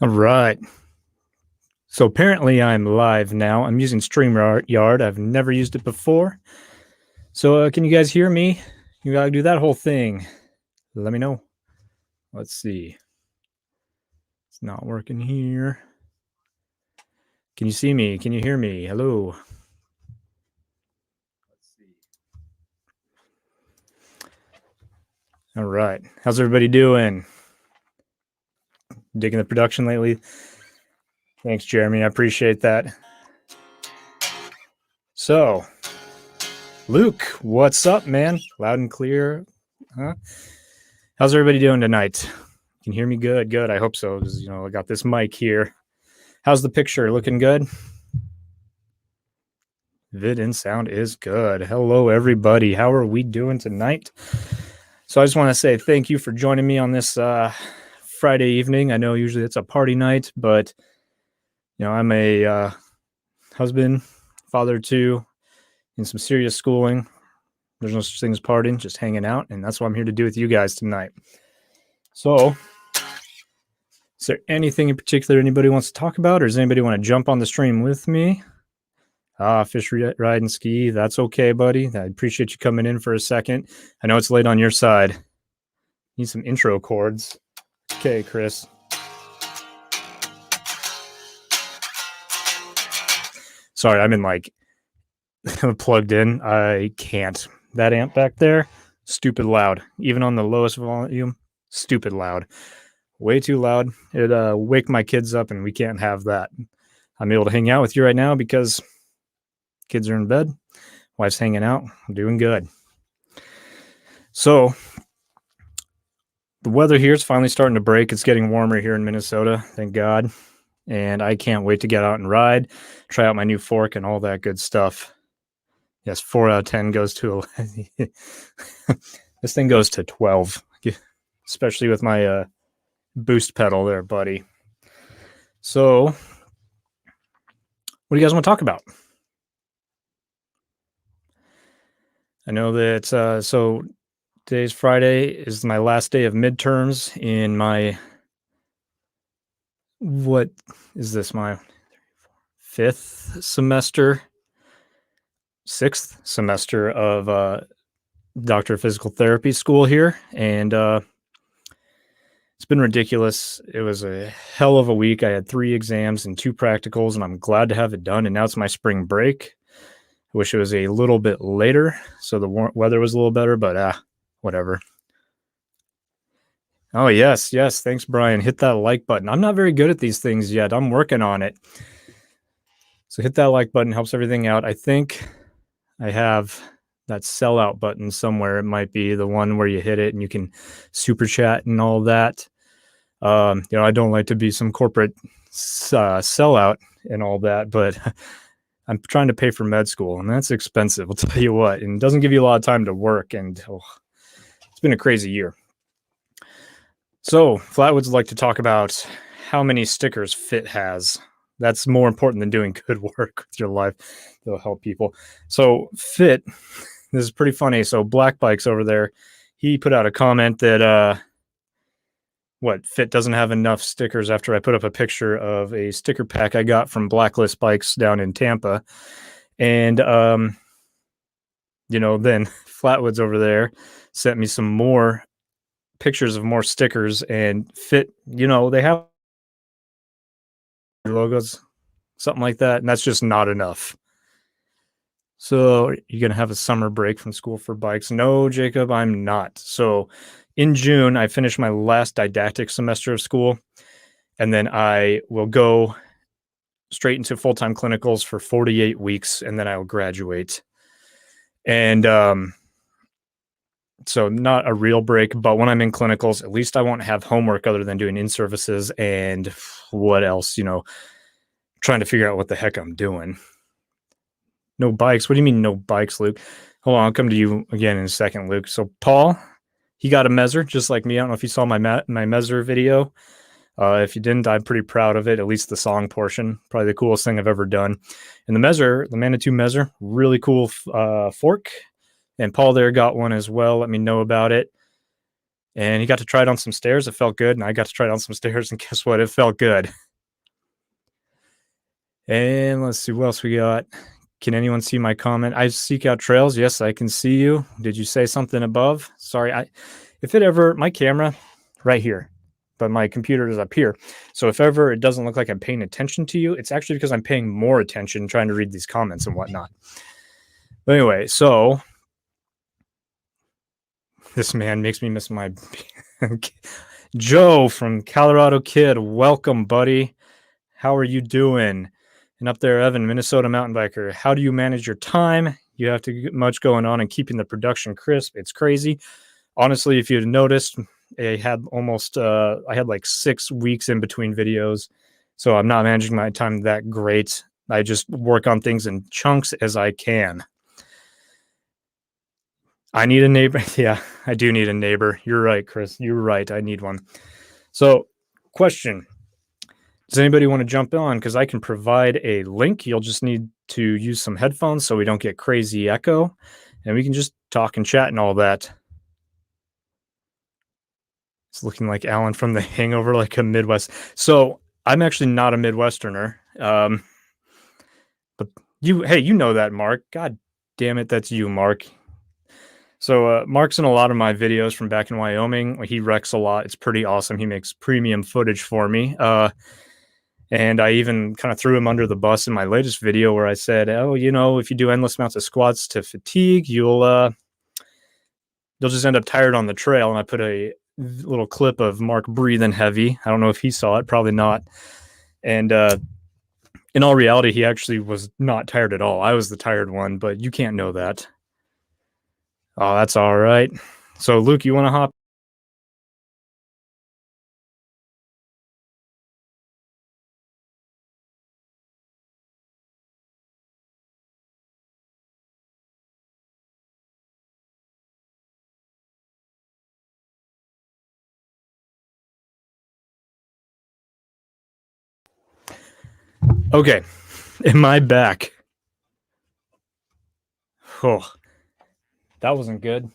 All right. So apparently I'm live now. I'm using StreamYard. I've never used it before. So can you guys hear me? You gotta do that whole thing. Let me know. Let's see. It's not working here. Can you see me? Can you hear me? Hello. Let's see. All right. How's everybody doing? Digging the production lately? Thanks, Jeremy. I appreciate that. So, Luke, what's up, man? Loud and clear. Huh? How's everybody doing tonight? Can you hear me good? Good. I hope so. Because, I got this mic here. How's the picture? Looking good? Vid and sound is good. Hello, everybody. How are we doing tonight? So I just want to say thank you for joining me on this Friday evening. I know usually it's a party night, but I'm a husband, father too, in some serious schooling. There's no such thing as partying, just hanging out, and that's what I'm here to do with you guys tonight. So, is there anything in particular anybody wants to talk about, or does anybody want to jump on the stream with me? Fish ride and ski. That's okay, buddy. I appreciate you coming in for a second. I know it's late on your side. Need some intro chords. Okay, Chris. Sorry, I'm in plugged in. I can't. That amp back there, stupid loud. Even on the lowest volume, stupid loud. Way too loud. It'd wake my kids up, and we can't have that. I'm able to hang out with you right now because kids are in bed. Wife's hanging out. I'm doing good. So the weather here is finally starting to break. It's getting warmer here in Minnesota, thank God. And I can't wait to get out and ride, try out my new fork and all that good stuff. Yes, 4 out of 10 goes to 11. This thing goes to 12, especially with my boost pedal there, buddy. So what do you guys want to talk about? I know that so today's Friday is my last day of midterms in my, what is this, my sixth semester of Doctor of Physical Therapy school here. And it's been ridiculous. It was a hell of a week. I had 3 exams and 2 practicals, and I'm glad to have it done. And now it's my spring break. I wish it was a little bit later so the weather was a little better, but whatever. Oh, yes. Thanks, Brian. Hit that like button. I'm not very good at these things yet. I'm working on it. So hit that like button. Helps everything out. I think I have that sellout button somewhere. It might be the one where you hit it and you can super chat and all that. I don't like to be some corporate sellout and all that, but I'm trying to pay for med school, and that's expensive. I'll tell you what, and it doesn't give you a lot of time to work, and it's been a crazy year. So Flatwoods like to talk about how many stickers Fit has. That's more important than doing good work with your life. They'll help people. So Fit, this is pretty funny. So Black Bikes over there, he put out a comment that Fit doesn't have enough stickers after I put up a picture of a sticker pack I got from Blacklist Bikes down in Tampa. And, then Flatwoods over there sent me some more pictures of more stickers, and Fit, they have logos, something like that. And that's just not enough. So you're going to have a summer break from school for bikes? No, Jacob, I'm not. So in June, I finish my last didactic semester of school, and then I will go straight into full-time clinicals for 48 weeks, and then I will graduate. And so not a real break, but when I'm in clinicals, at least I won't have homework other than doing in-services and what else, trying to figure out what the heck I'm doing. No bikes? What do you mean no bikes, Luke? Hold on, I'll come to you again in a second, Luke. So Paul, he got a Mezzer just like me. I don't know if you saw my Mezzer video. If you didn't, I'm pretty proud of it, at least the song portion. Probably the coolest thing I've ever done. And the Mezzer, the Manitou Mezzer, really cool fork. And Paul there got one as well. Let me know about it. And he got to try it on some stairs. It felt good. And I got to try it on some stairs. And guess what? It felt good. And let's see what else we got. Can anyone see my comment? I seek out trails. Yes, I can see you. Did you say something above? Sorry. If it ever, my camera right here, but my computer is up here. So if ever it doesn't look like I'm paying attention to you, it's actually because I'm paying more attention trying to read these comments and whatnot. But anyway, so this man makes me miss my Joe from Colorado Kid. Welcome, buddy. How are you doing? And up there, Evan, Minnesota mountain biker. How do you manage your time? You have to get much going on and keeping the production crisp. It's crazy. Honestly, if you'd noticed, I had like 6 weeks in between videos. So I'm not managing my time that great. I just work on things in chunks as I can. I need a neighbor. Yeah, I do need a neighbor. You're right, Chris. You're right. I need one. So, question. Does anybody want to jump on? Because I can provide a link. You'll just need to use some headphones so we don't get crazy echo. And we can just talk and chat and all that. It's looking like Alan from The Hangover, like a Midwest. So, I'm actually not a Midwesterner. But you know that, Mark. God damn it, that's you, Mark. So Mark's in a lot of my videos from back in Wyoming. He wrecks a lot. It's pretty awesome. He makes premium footage for me. And I even kind of threw him under the bus in my latest video where I said, oh, if you do endless amounts of squats to fatigue, you'll just end up tired on the trail. And I put a little clip of Mark breathing heavy. I don't know if he saw it. Probably not. And in all reality, he actually was not tired at all. I was the tired one, but you can't know that. Oh, that's all right. So, Luke, you want to hop? Okay. Am I back? Oh, that wasn't good.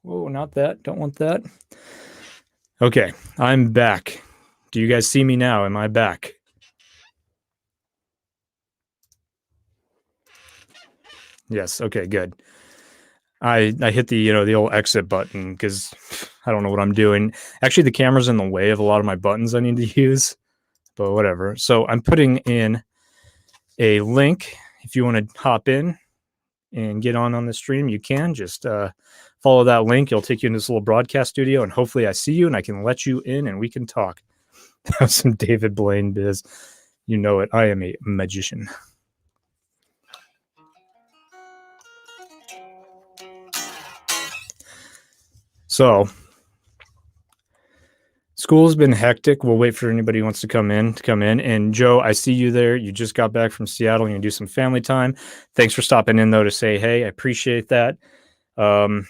Oh, not that. Don't want that. Okay, I'm back. Do you guys see me now? Am I back? Yes. Okay, good. I hit the old exit button because I don't know what I'm doing. Actually, the camera's in the way of a lot of my buttons I need to use, but whatever. So I'm putting in a link. If you want to hop in and get on the stream, you can just follow that link. It'll take you into this little broadcast studio, and hopefully I see you and I can let you in and we can talk. Have some David Blaine biz. You know it. I am a magician. So, school's been hectic. We'll wait for anybody who wants to come in. And Joe, I see you there. You just got back from Seattle. You're going to do some family time. Thanks for stopping in, though, to say hey. I appreciate that. I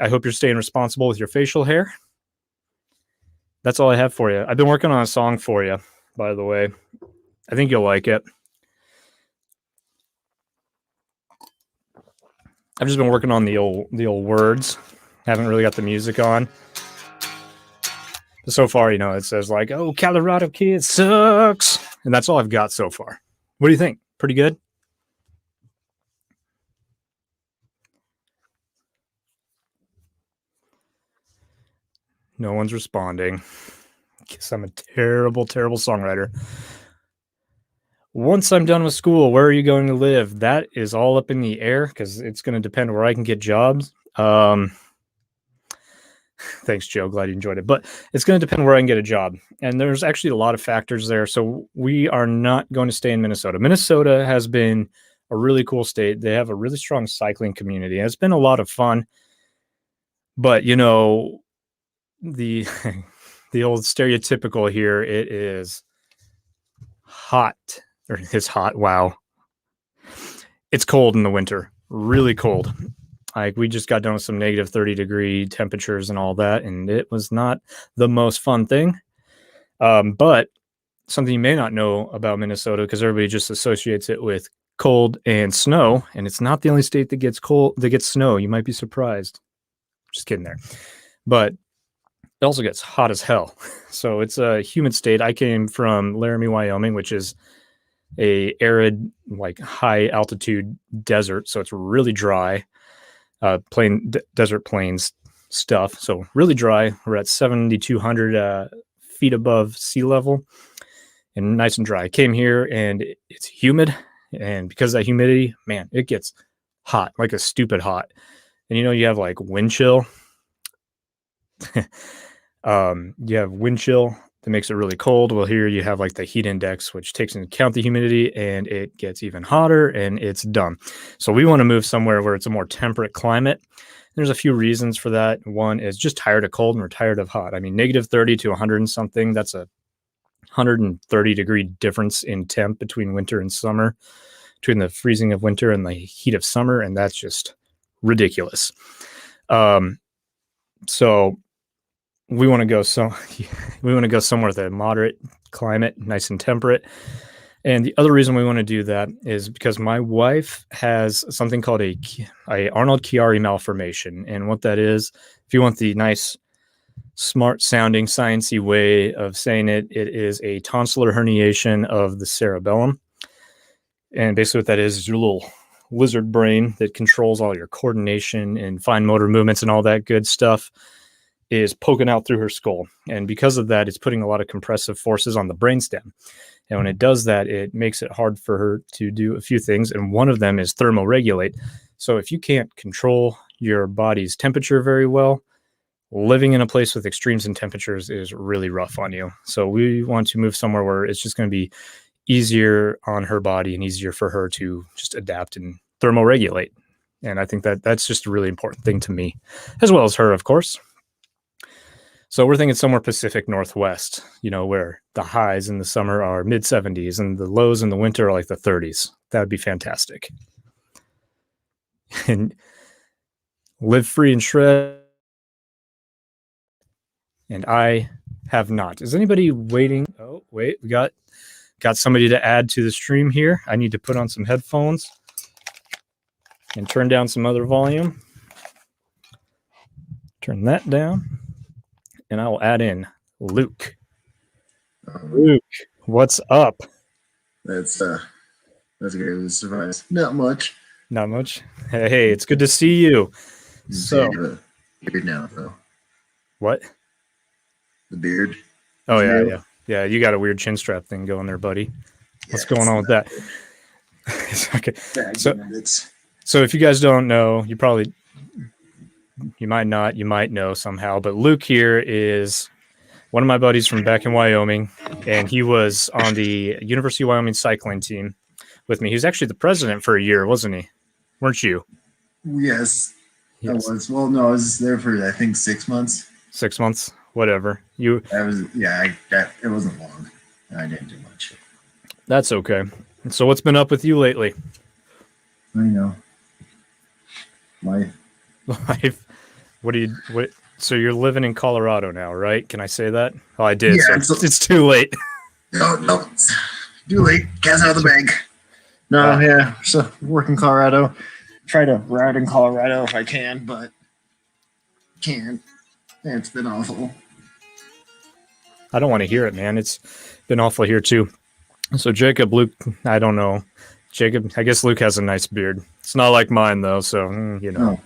hope you're staying responsible with your facial hair. That's all I have for you. I've been working on a song for you, by the way. I think you'll like it. I've just been working on the old words. Haven't really got the music on. But so far, it says like, oh, Colorado Kid sucks. And that's all I've got so far. What do you think? Pretty good? No one's responding. Guess I'm a terrible, terrible songwriter. Once I'm done with school, where are you going to live? That is all up in the air because it's going to depend where I can get jobs. Thanks, Joe. Glad you enjoyed it. But it's going to depend where I can get a job. And there's actually a lot of factors there. So we are not going to stay in Minnesota. Minnesota has been a really cool state. They have a really strong cycling community. And it's been a lot of fun. But, the the old stereotypical here, it is hot. Or it's hot. Wow. It's cold in the winter. Really cold. Like we just got done with some negative 30-degree temperatures and all that, and it was not the most fun thing. But something you may not know about Minnesota, because everybody just associates it with cold and snow, and it's not the only state that gets cold, that gets snow. You might be surprised. just kidding there. But it also gets hot as hell. So it's a humid state. I came from Laramie, Wyoming, which is a arid, like high altitude desert. So it's really dry, desert plains stuff. So really dry. We're at 7,200 feet above sea level and nice and dry. I came here and it's humid. And because of that humidity, man, it gets hot, like a stupid hot. And you have like wind chill. You have wind chill that makes it really cold. Well, here you have like the heat index, which takes into account the humidity, and it gets even hotter and it's dumb. So we want to move somewhere where it's a more temperate climate. There's a few reasons for that. One is just tired of cold and we're tired of hot. I mean, negative 30 to 100 and something, that's a 130 degree difference in temp between winter and summer, between the freezing of winter and the heat of summer. And that's just ridiculous. So we want to go somewhere with a moderate climate, nice and temperate. And the other reason we want to do that is because my wife has something called a Arnold-Chiari malformation. And what that is, if you want the nice, smart sounding, sciencey way of saying it, it is a tonsillar herniation of the cerebellum. And basically what that is your little lizard brain that controls all your coordination and fine motor movements and all that good stuff is poking out through her skull. And because of that, it's putting a lot of compressive forces on the brainstem. And when it does that, it makes it hard for her to do a few things. And one of them is thermoregulate. So if you can't control your body's temperature very well, living in a place with extremes in temperatures is really rough on you. So we want to move somewhere where it's just going to be easier on her body and easier for her to just adapt and thermoregulate. And I think that that's just a really important thing to me, as well as her, of course. So we're thinking somewhere Pacific Northwest, where the highs in the summer are mid 70s and the lows in the winter are like the 30s. That would be fantastic. And live free and shred. And I have not. Is anybody waiting? Oh, wait, we got somebody to add to the stream here. I need to put on some headphones and turn down some other volume. Turn that down. And I will add in Luke. Luke, what's up? That's a great surprise. Not much. Not much. Hey, it's good to see you. So beard now, though. What? The beard. Oh yeah. You got a weird chin strap thing going there, buddy. What's going on with that? Okay. So if you guys don't know, you might not, you might know somehow, but Luke here is one of my buddies from back in Wyoming, and he was on the University of Wyoming cycling team with me. He was actually the president for a year, wasn't he? Weren't you? Yes. I was. Well, no, I was there for, I think, 6 months. 6 months? Whatever. It wasn't long. I didn't do much. That's okay. So what's been up with you lately? Life. So you're living in Colorado now, right? Can I say that? Oh, I did. Yeah, so it's too late. No, it's too late. Cat's out of the bag. No, yeah. So work in Colorado. Try to ride in Colorado if I can, but can't. It's been awful. I don't want to hear it, man. It's been awful here too. So Jacob, Luke, I don't know. Jacob, I guess Luke has a nice beard. It's not like mine though, so Oh.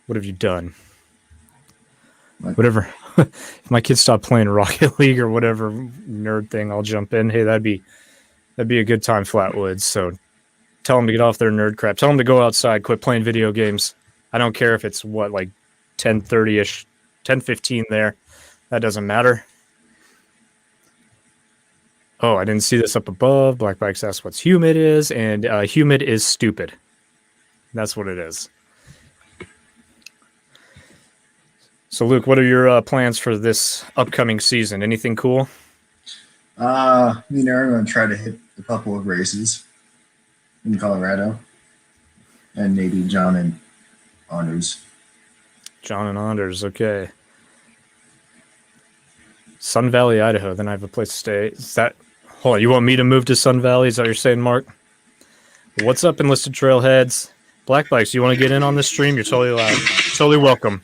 What have you done? Whatever. If my kids stop playing Rocket League or whatever nerd thing, I'll jump in. Hey, that'd be a good time, Flatwoods. So tell them to get off their nerd crap. Tell them to go outside, quit playing video games. I don't care if it's like 10:30ish, 10:15 there. That doesn't matter. Oh, I didn't see this up above. Black Bikes asks what's humid is, and humid is stupid. That's what it is. So, Luke, what are your plans for this upcoming season? Anything cool? Me and Aaron are going to try to hit a couple of races in Colorado. And maybe John and Anders. John and Anders, okay. Sun Valley, Idaho. Then I have a place to stay. Is that... Hold on, you want me to move to Sun Valley? Is that what you're saying, Mark? What's up, Enlisted Trailheads? Black Bikes, you want to get in on this stream? You're totally allowed. Totally welcome.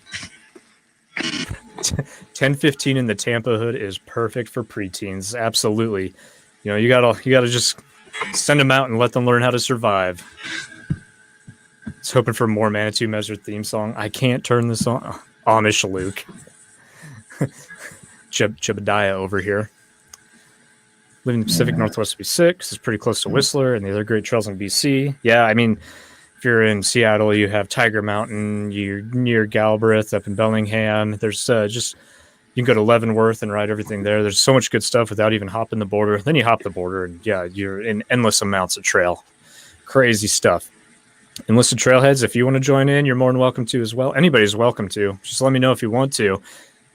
10:15 in the Tampa hood is perfect for preteens. Absolutely. You gotta just send them out and let them learn how to survive. I was hoping for more Manitou Measure theme song. I can't turn this on. Amish Luke. Jebediah over here. Living in the Pacific Northwest would be 6. It's pretty close to Whistler and the other great trails in BC. Yeah, I mean, if you're in Seattle, you have Tiger Mountain. You're near Galbraith up in Bellingham. There's just, you can go to Leavenworth and ride everything there. There's so much good stuff without even hopping the border. Then you hop the border and yeah, you're in endless amounts of trail. Crazy stuff. Enlisted Trailheads, if you want to join in, you're more than welcome to as well. Anybody's welcome to. Just let me know if you want to.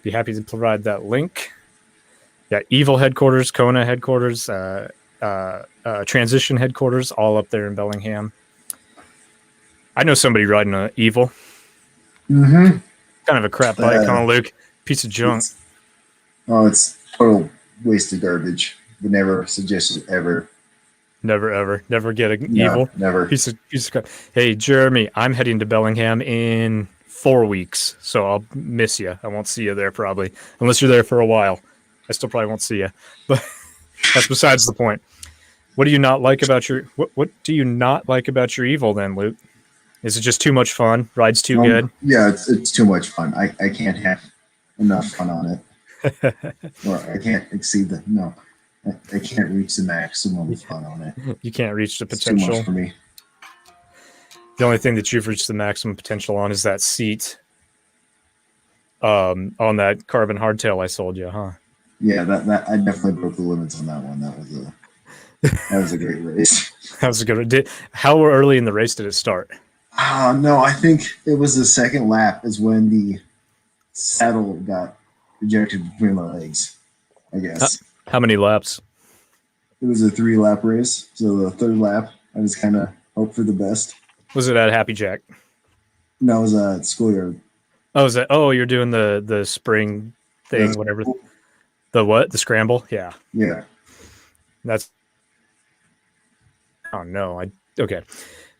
Be happy to provide that link. Yeah, Evil headquarters, Kona headquarters, Transition headquarters, all up there in Bellingham. I know somebody riding a Evil. Mm-hmm. Kind of a crap bike, huh, Luke? Piece of junk. It's total waste of garbage. Would never suggest it ever. Never get an Evil. Never. Piece of crap. Hey, Jeremy, I'm heading to Bellingham in 4 weeks, so I'll miss you. I won't see you there probably, unless you're there for a while. I still probably won't see you, but that's besides the point. What do you not like about your what do you not like about your Evil then, Luke? Is it just too much fun? Rides too good? Yeah, it's too much fun. I can't have enough fun on it. Or I can't exceed I can't reach the maximum fun on it. You can't reach the It's potential. too much for me. The only thing that you've reached the maximum potential on is that seat on that carbon hardtail I sold you, huh? Yeah, that I definitely broke the limits on that one. That was a great race. That was a good. How early in the race did it start? No, I think it was the second lap is when the saddle got ejected between my legs, I guess. How many laps? It was a 3-lap race. So the third lap, I just kind of hoped for the best. Was it at Happy Jack? No, it was at Schoolyard. Oh, is that? Oh, you're doing the spring thing, whatever. The what? The scramble? Yeah. Yeah. That's. Oh no! Okay.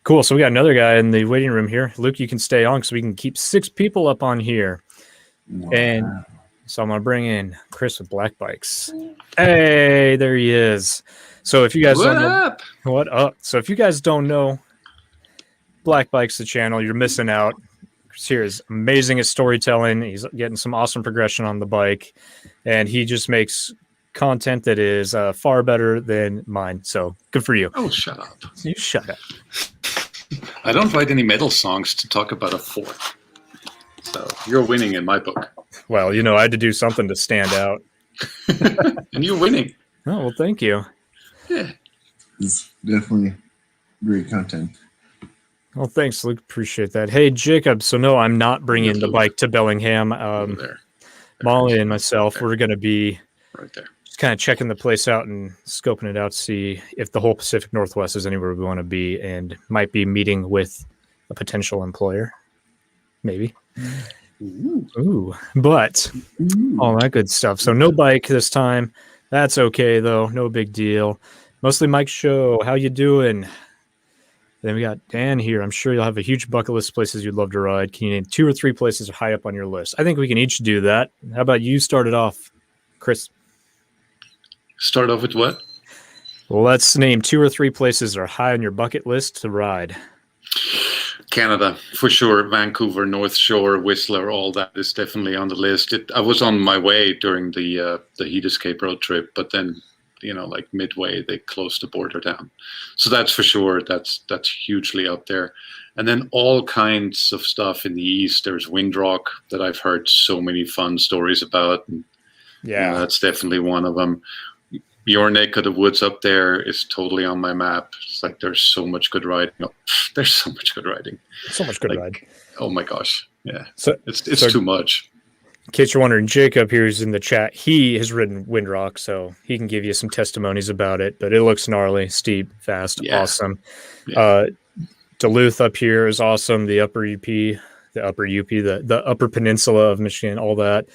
Cool. So we got another guy in the waiting room here. Luke, you can stay on because we can keep 6 people up on here. Wow. And so I'm gonna bring in Chris with Black Bikes. Hey, there he is. So if you guys don't know, what up? So if you guys don't know Black Bikes, the channel, you're missing out. Chris here is amazing at storytelling. He's getting some awesome progression on the bike, and he just makes content that is far better than mine. So good for you. Oh, shut up. You shut up. I don't write any metal songs to talk about a fourth. So you're winning in my book. Well, I had to do something to stand out. And you're winning. Oh, well, thank you. Yeah. It's definitely great content. Well, thanks, Luke. Appreciate that. Hey, Jacob. So, no, I'm not bringing the bike to Bellingham. There. Molly and myself, we're going to be right there. Just kind of checking the place out and scoping it out to see if the whole Pacific Northwest is anywhere we want to be, and might be meeting with a potential employer. Maybe. Ooh. But all that good stuff. So no bike this time. That's okay, though. No big deal. Mostly Mike Show. How you doing? Then we got Dan here. I'm sure you'll have a huge bucket list of places you'd love to ride. Can you name 2 or 3 places high up on your list? I think we can each do that. How about you start it off, Chris? Start off with what? Well, let's name 2 or 3 places that are high on your bucket list to ride. Canada, for sure. Vancouver, North Shore, Whistler, all that is definitely on the list. I was on my way during the Heat Escape road trip, but then, like midway, they closed the border down. So that's for sure. That's hugely up there. And then all kinds of stuff in the east. There's Windrock that I've heard so many fun stories about. And, yeah, that's definitely one of them. Your neck of the woods up there is totally on my map. It's like there's so much good riding. There's so much good riding. So much good riding. Oh my gosh. Yeah. So it's too much. In case you're wondering, Jacob here is in the chat. He has ridden Windrock, so he can give you some testimonies about it. But it looks gnarly, steep, fast, awesome. Yeah. Duluth up here is awesome. The upper UP, the upper peninsula of Michigan, all that.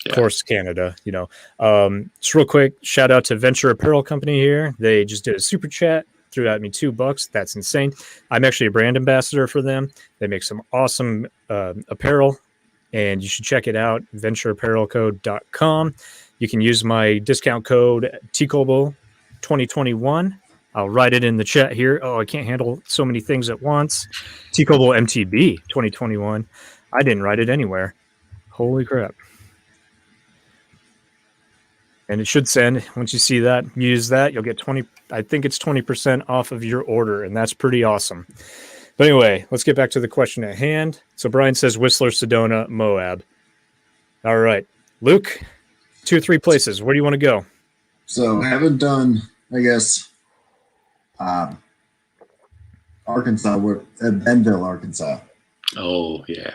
Of course, Canada, Just real quick, shout out to Venture Apparel Company here. They just did a super chat, threw at me $2. That's insane. I'm actually a brand ambassador for them. They make some awesome apparel, and you should check it out, ventureapparelcode.com. You can use my discount code TCOBO2021. I'll write it in the chat here. Oh, I can't handle so many things at once. TCOBO MTB 2021. I didn't write it anywhere. Holy crap. And it should send. Once you see that, use that. You'll get 20. I think it's 20% off of your order, and that's pretty awesome. But anyway, let's get back to the question at hand. So Brian says Whistler, Sedona, Moab. All right. Luke, 2 or 3 places. Where do you want to go? So haven't done, I guess, Arkansas, Benville, Arkansas. Oh, yeah.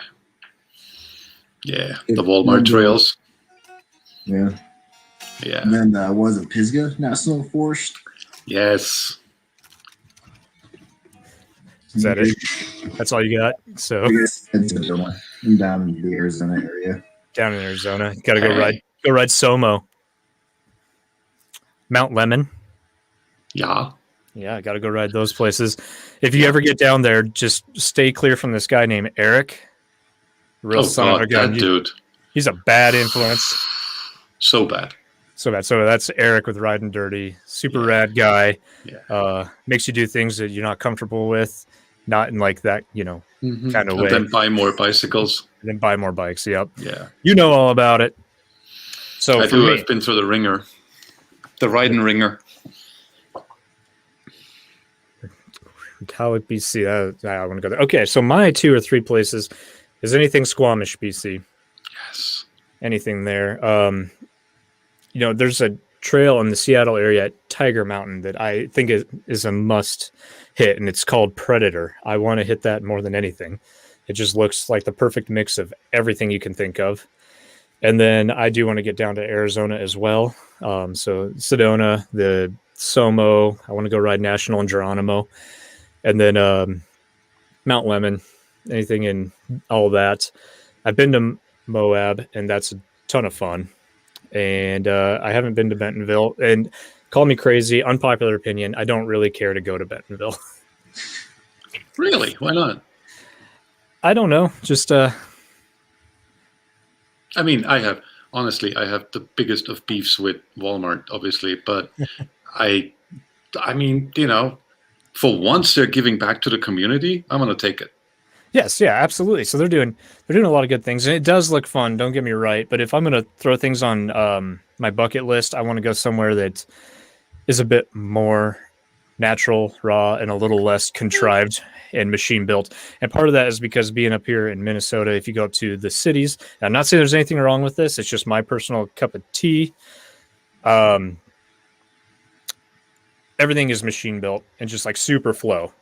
Yeah, the Walmart trails. Yeah. Yeah. And then was it Pisgah National Forest? Yes. Is that it? That's all you got? So I guess it's Arizona. I'm down in the Arizona area. down in Arizona, got to go ride Somo. Mount Lemon. Yeah. Yeah, I got to go ride those places. If you ever get down there, just stay clear from this guy named Eric. Real son of a gun. That dude. He's a bad influence. So bad. So bad. So that's Eric with Riding Dirty. Super rad guy. Yeah. Makes you do things that you're not comfortable with. Not in like that, kind of way. And then buy more bicycles. And then buy more bikes. Yep. Yeah. You know all about it. So I've been through the ringer. The riding ringer. Metallic BC. I want to go there. Okay, so my 2 or 3 places is anything Squamish, BC. Yes. Anything there. There's a trail in the Seattle area at Tiger Mountain that I think is a must hit, and it's called Predator. I want to hit that more than anything. It just looks like the perfect mix of everything you can think of. And then I do want to get down to Arizona as well. So Sedona, the Somo. I want to go ride National and Geronimo. And then Mount Lemon, anything in all that. I've been to Moab, and that's a ton of fun. And I haven't been to Bentonville. And call me crazy, unpopular opinion, I don't really care to go to Bentonville. Really? Why not? I don't know. Just I mean, I have the biggest of beefs with Walmart, obviously, but I mean, for once they're giving back to the community, I'm going to take it. Yes, yeah, absolutely. So they're doing a lot of good things, and it does look fun. Don't get me right, but if I'm going to throw things on my bucket list, I want to go somewhere that is a bit more natural, raw, and a little less contrived and machine built. And part of that is because being up here in Minnesota, if you go up to the cities, I'm not saying there's anything wrong with this. It's just my personal cup of tea. Everything is machine built and just like super flow.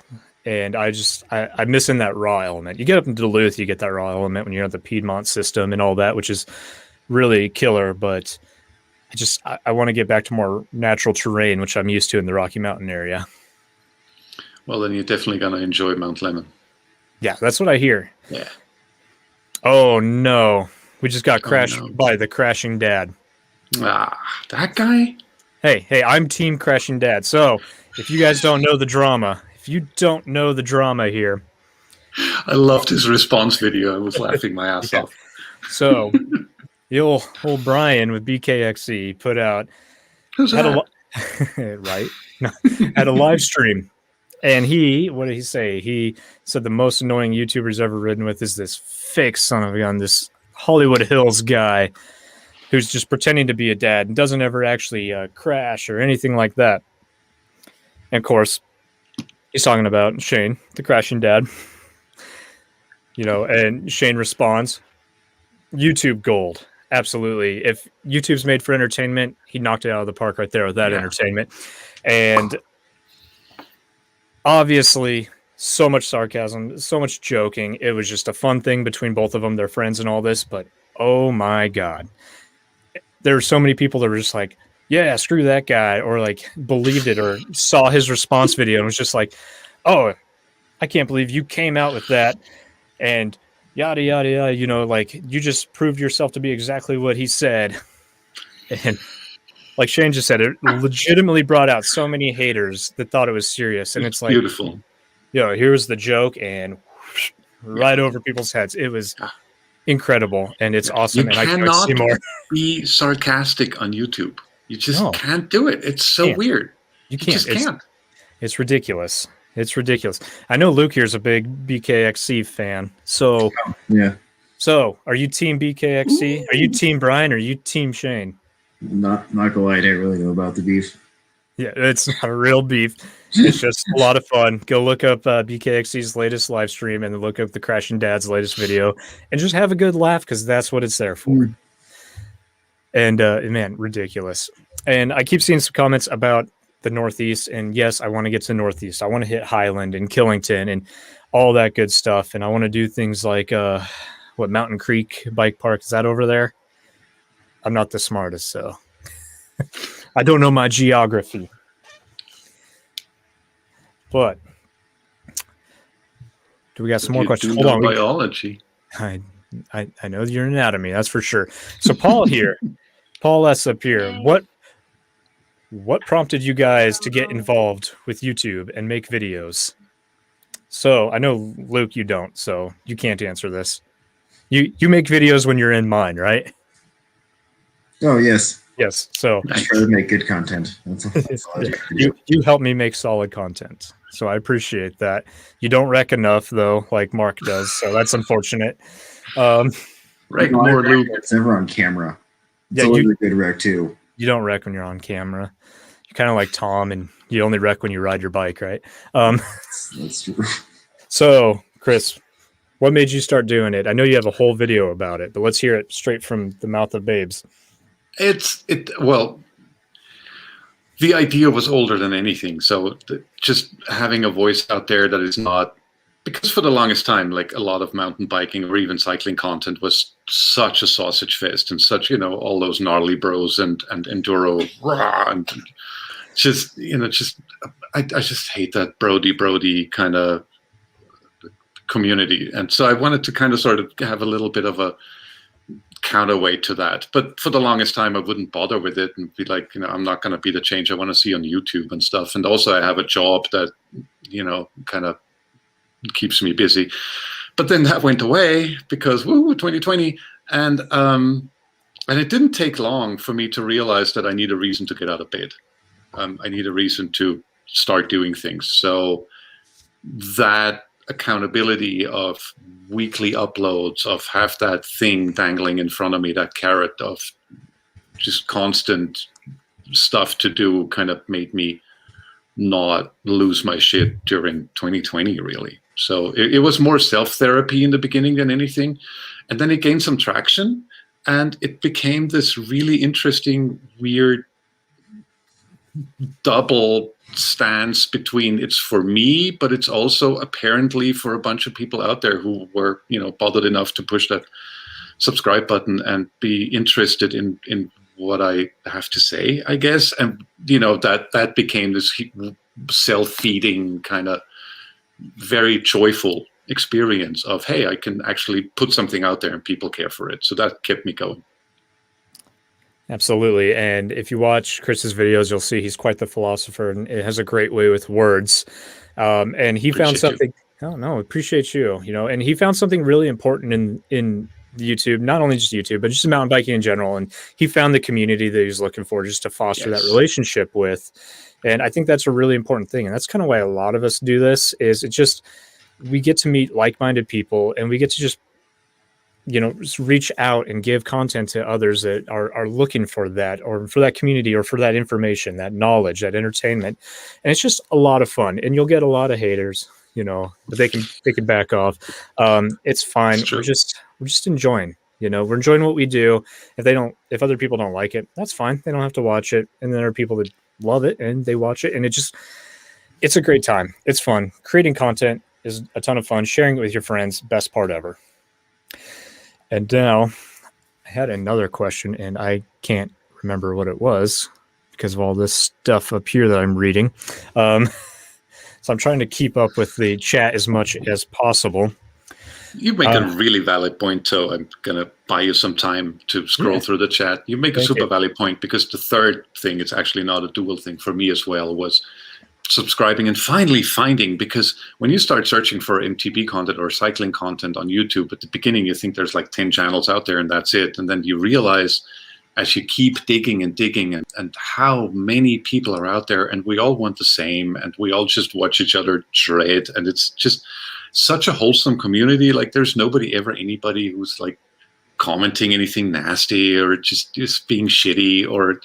And I'm missing that raw element. You get up in Duluth, you get that raw element when you're at the Piedmont system and all that, which is really killer. But I want to get back to more natural terrain, which I'm used to in the Rocky Mountain area. Well, then you're definitely going to enjoy Mount Lemon. Yeah, that's what I hear. Yeah. Oh, no. We just got crashed by the crashing dad. Ah, that guy? Hey, I'm Team Crashing Dad. So if you guys don't know the drama here. I loved his response video. I was laughing my ass off. So the old Brian with BKXC put out Who's that? Right? Had a live stream. And what did he say? He said the most annoying YouTuber's ever ridden with is this fake son of a gun, this Hollywood Hills guy who's just pretending to be a dad and doesn't ever actually crash or anything like that. And of course, he's talking about Shane, the crashing dad. And Shane responds, YouTube gold. Absolutely. If YouTube's made for entertainment, he knocked it out of the park right there with that entertainment. And obviously, so much sarcasm, so much joking. It was just a fun thing between both of them. They're friends and all this, but oh my God. There were so many people that were just like, yeah, screw that guy, or like believed it or saw his response video and was just like, oh, I can't believe you came out with that and yada, yada, yada, like you just proved yourself to be exactly what he said. And like Shane just said, it legitimately brought out so many haters that thought it was serious. And it's like, beautiful. Here's the joke, and right over people's heads. It was incredible, and it's awesome. And I can't see more. Be sarcastic on YouTube. You just can't do it. It's so weird. You just can't. It's ridiculous. It's ridiculous. I know Luke here's a big BKXC fan. So yeah. So are you team BKXC? Are you team Brian? Or are you team Shane? Not gonna lie, I didn't really know about the beef. Yeah, it's not a real beef. It's just a lot of fun. Go look up BKXC's latest live stream and look up the Crashing Dad's latest video and just have a good laugh because that's what it's there for. And man, ridiculous. And I keep seeing some comments about the Northeast. And yes, I want to get to the Northeast. I want to hit Highland and Killington and all that good stuff. And I want to do things like Mountain Creek Bike Park. Is that over there? I'm not the smartest, so I don't know my geography. But do we got some more questions? Hold on. Biology. I know your anatomy, that's for sure. So Paul here, Paul S. up here. What prompted you guys to get involved with YouTube and make videos? So I know Luke, you don't, so you can't answer this. You make videos when you're in mine, right? Oh yes. Yes. So I try to make good content. you help me make solid content. So I appreciate that. You don't wreck enough though, like Mark does. So that's unfortunate. Right. More Luke. It's never on camera. It's always a good wreck too. You don't wreck when you're on camera. You're kind of like Tom, and you only wreck when you ride your bike, right? That's true. So, Chris, what made you start doing it? I know you have a whole video about it, but let's hear it straight from the mouth of babes. Well, the idea was older than anything. So just having a voice out there that is not, because for the longest time, like a lot of mountain biking or even cycling content was such a sausage fest and such, all those gnarly bros and enduro and I just hate that Brody kind of community. And so I wanted to kind of sort of have a little bit of a counterweight to that. But for the longest time, I wouldn't bother with it and be like, I'm not going to be the change I want to see on YouTube and stuff. And also I have a job that, kind of keeps me busy. But then that went away because 2020. And it didn't take long for me to realize that I need a reason to get out of bed. I need a reason to start doing things. So that accountability of weekly uploads, of have that thing dangling in front of me, that carrot of just constant stuff to do, kind of made me not lose my shit during 2020, really. So it was more self-therapy in the beginning than anything. And then it gained some traction and it became this really interesting, weird double stance between it's for me, but it's also apparently for a bunch of people out there who were, bothered enough to push that subscribe button and be interested in what I have to say, I guess. And, that became this self-feeding kind of very joyful experience of, hey, I can actually put something out there and people care for it. So that kept me going. Absolutely. And if you watch Chris's videos, you'll see he's quite the philosopher and it has a great way with words. And he found something. Oh, no, appreciate you. And he found something really important in YouTube, not only just YouTube, but just mountain biking in general. And he found the community that he was looking for just to foster that relationship with. And I think that's a really important thing. And that's kind of why a lot of us do this is we get to meet like-minded people and we get to just reach out and give content to others that are looking for that, or for that community, or for that information, that knowledge, that entertainment. And it's just a lot of fun. And you'll get a lot of haters, but they can back off. It's fine. We're just enjoying, we're enjoying what we do. If other people don't like it, that's fine. They don't have to watch it. And then there are people that love it and they watch it, and it's a great time. It's fun. Creating content is a ton of fun. Sharing it with your friends, best part ever. And now I had another question and I can't remember what it was because of all this stuff up here that I'm reading. So I'm trying to keep up with the chat as much as possible. You make a really valid point, so I'm going to buy you some time to scroll through the chat. You make a super valid point, because the third thing, it's actually not a dual thing for me as well, was subscribing and finally finding, because when you start searching for MTB content or cycling content on YouTube, at the beginning you think there's like 10 channels out there and that's it. And then you realize as you keep digging and how many people are out there, and we all want the same, and we all just watch each other shred, and it's just such a wholesome community. Like there's anybody who's like commenting anything nasty or just being shitty, or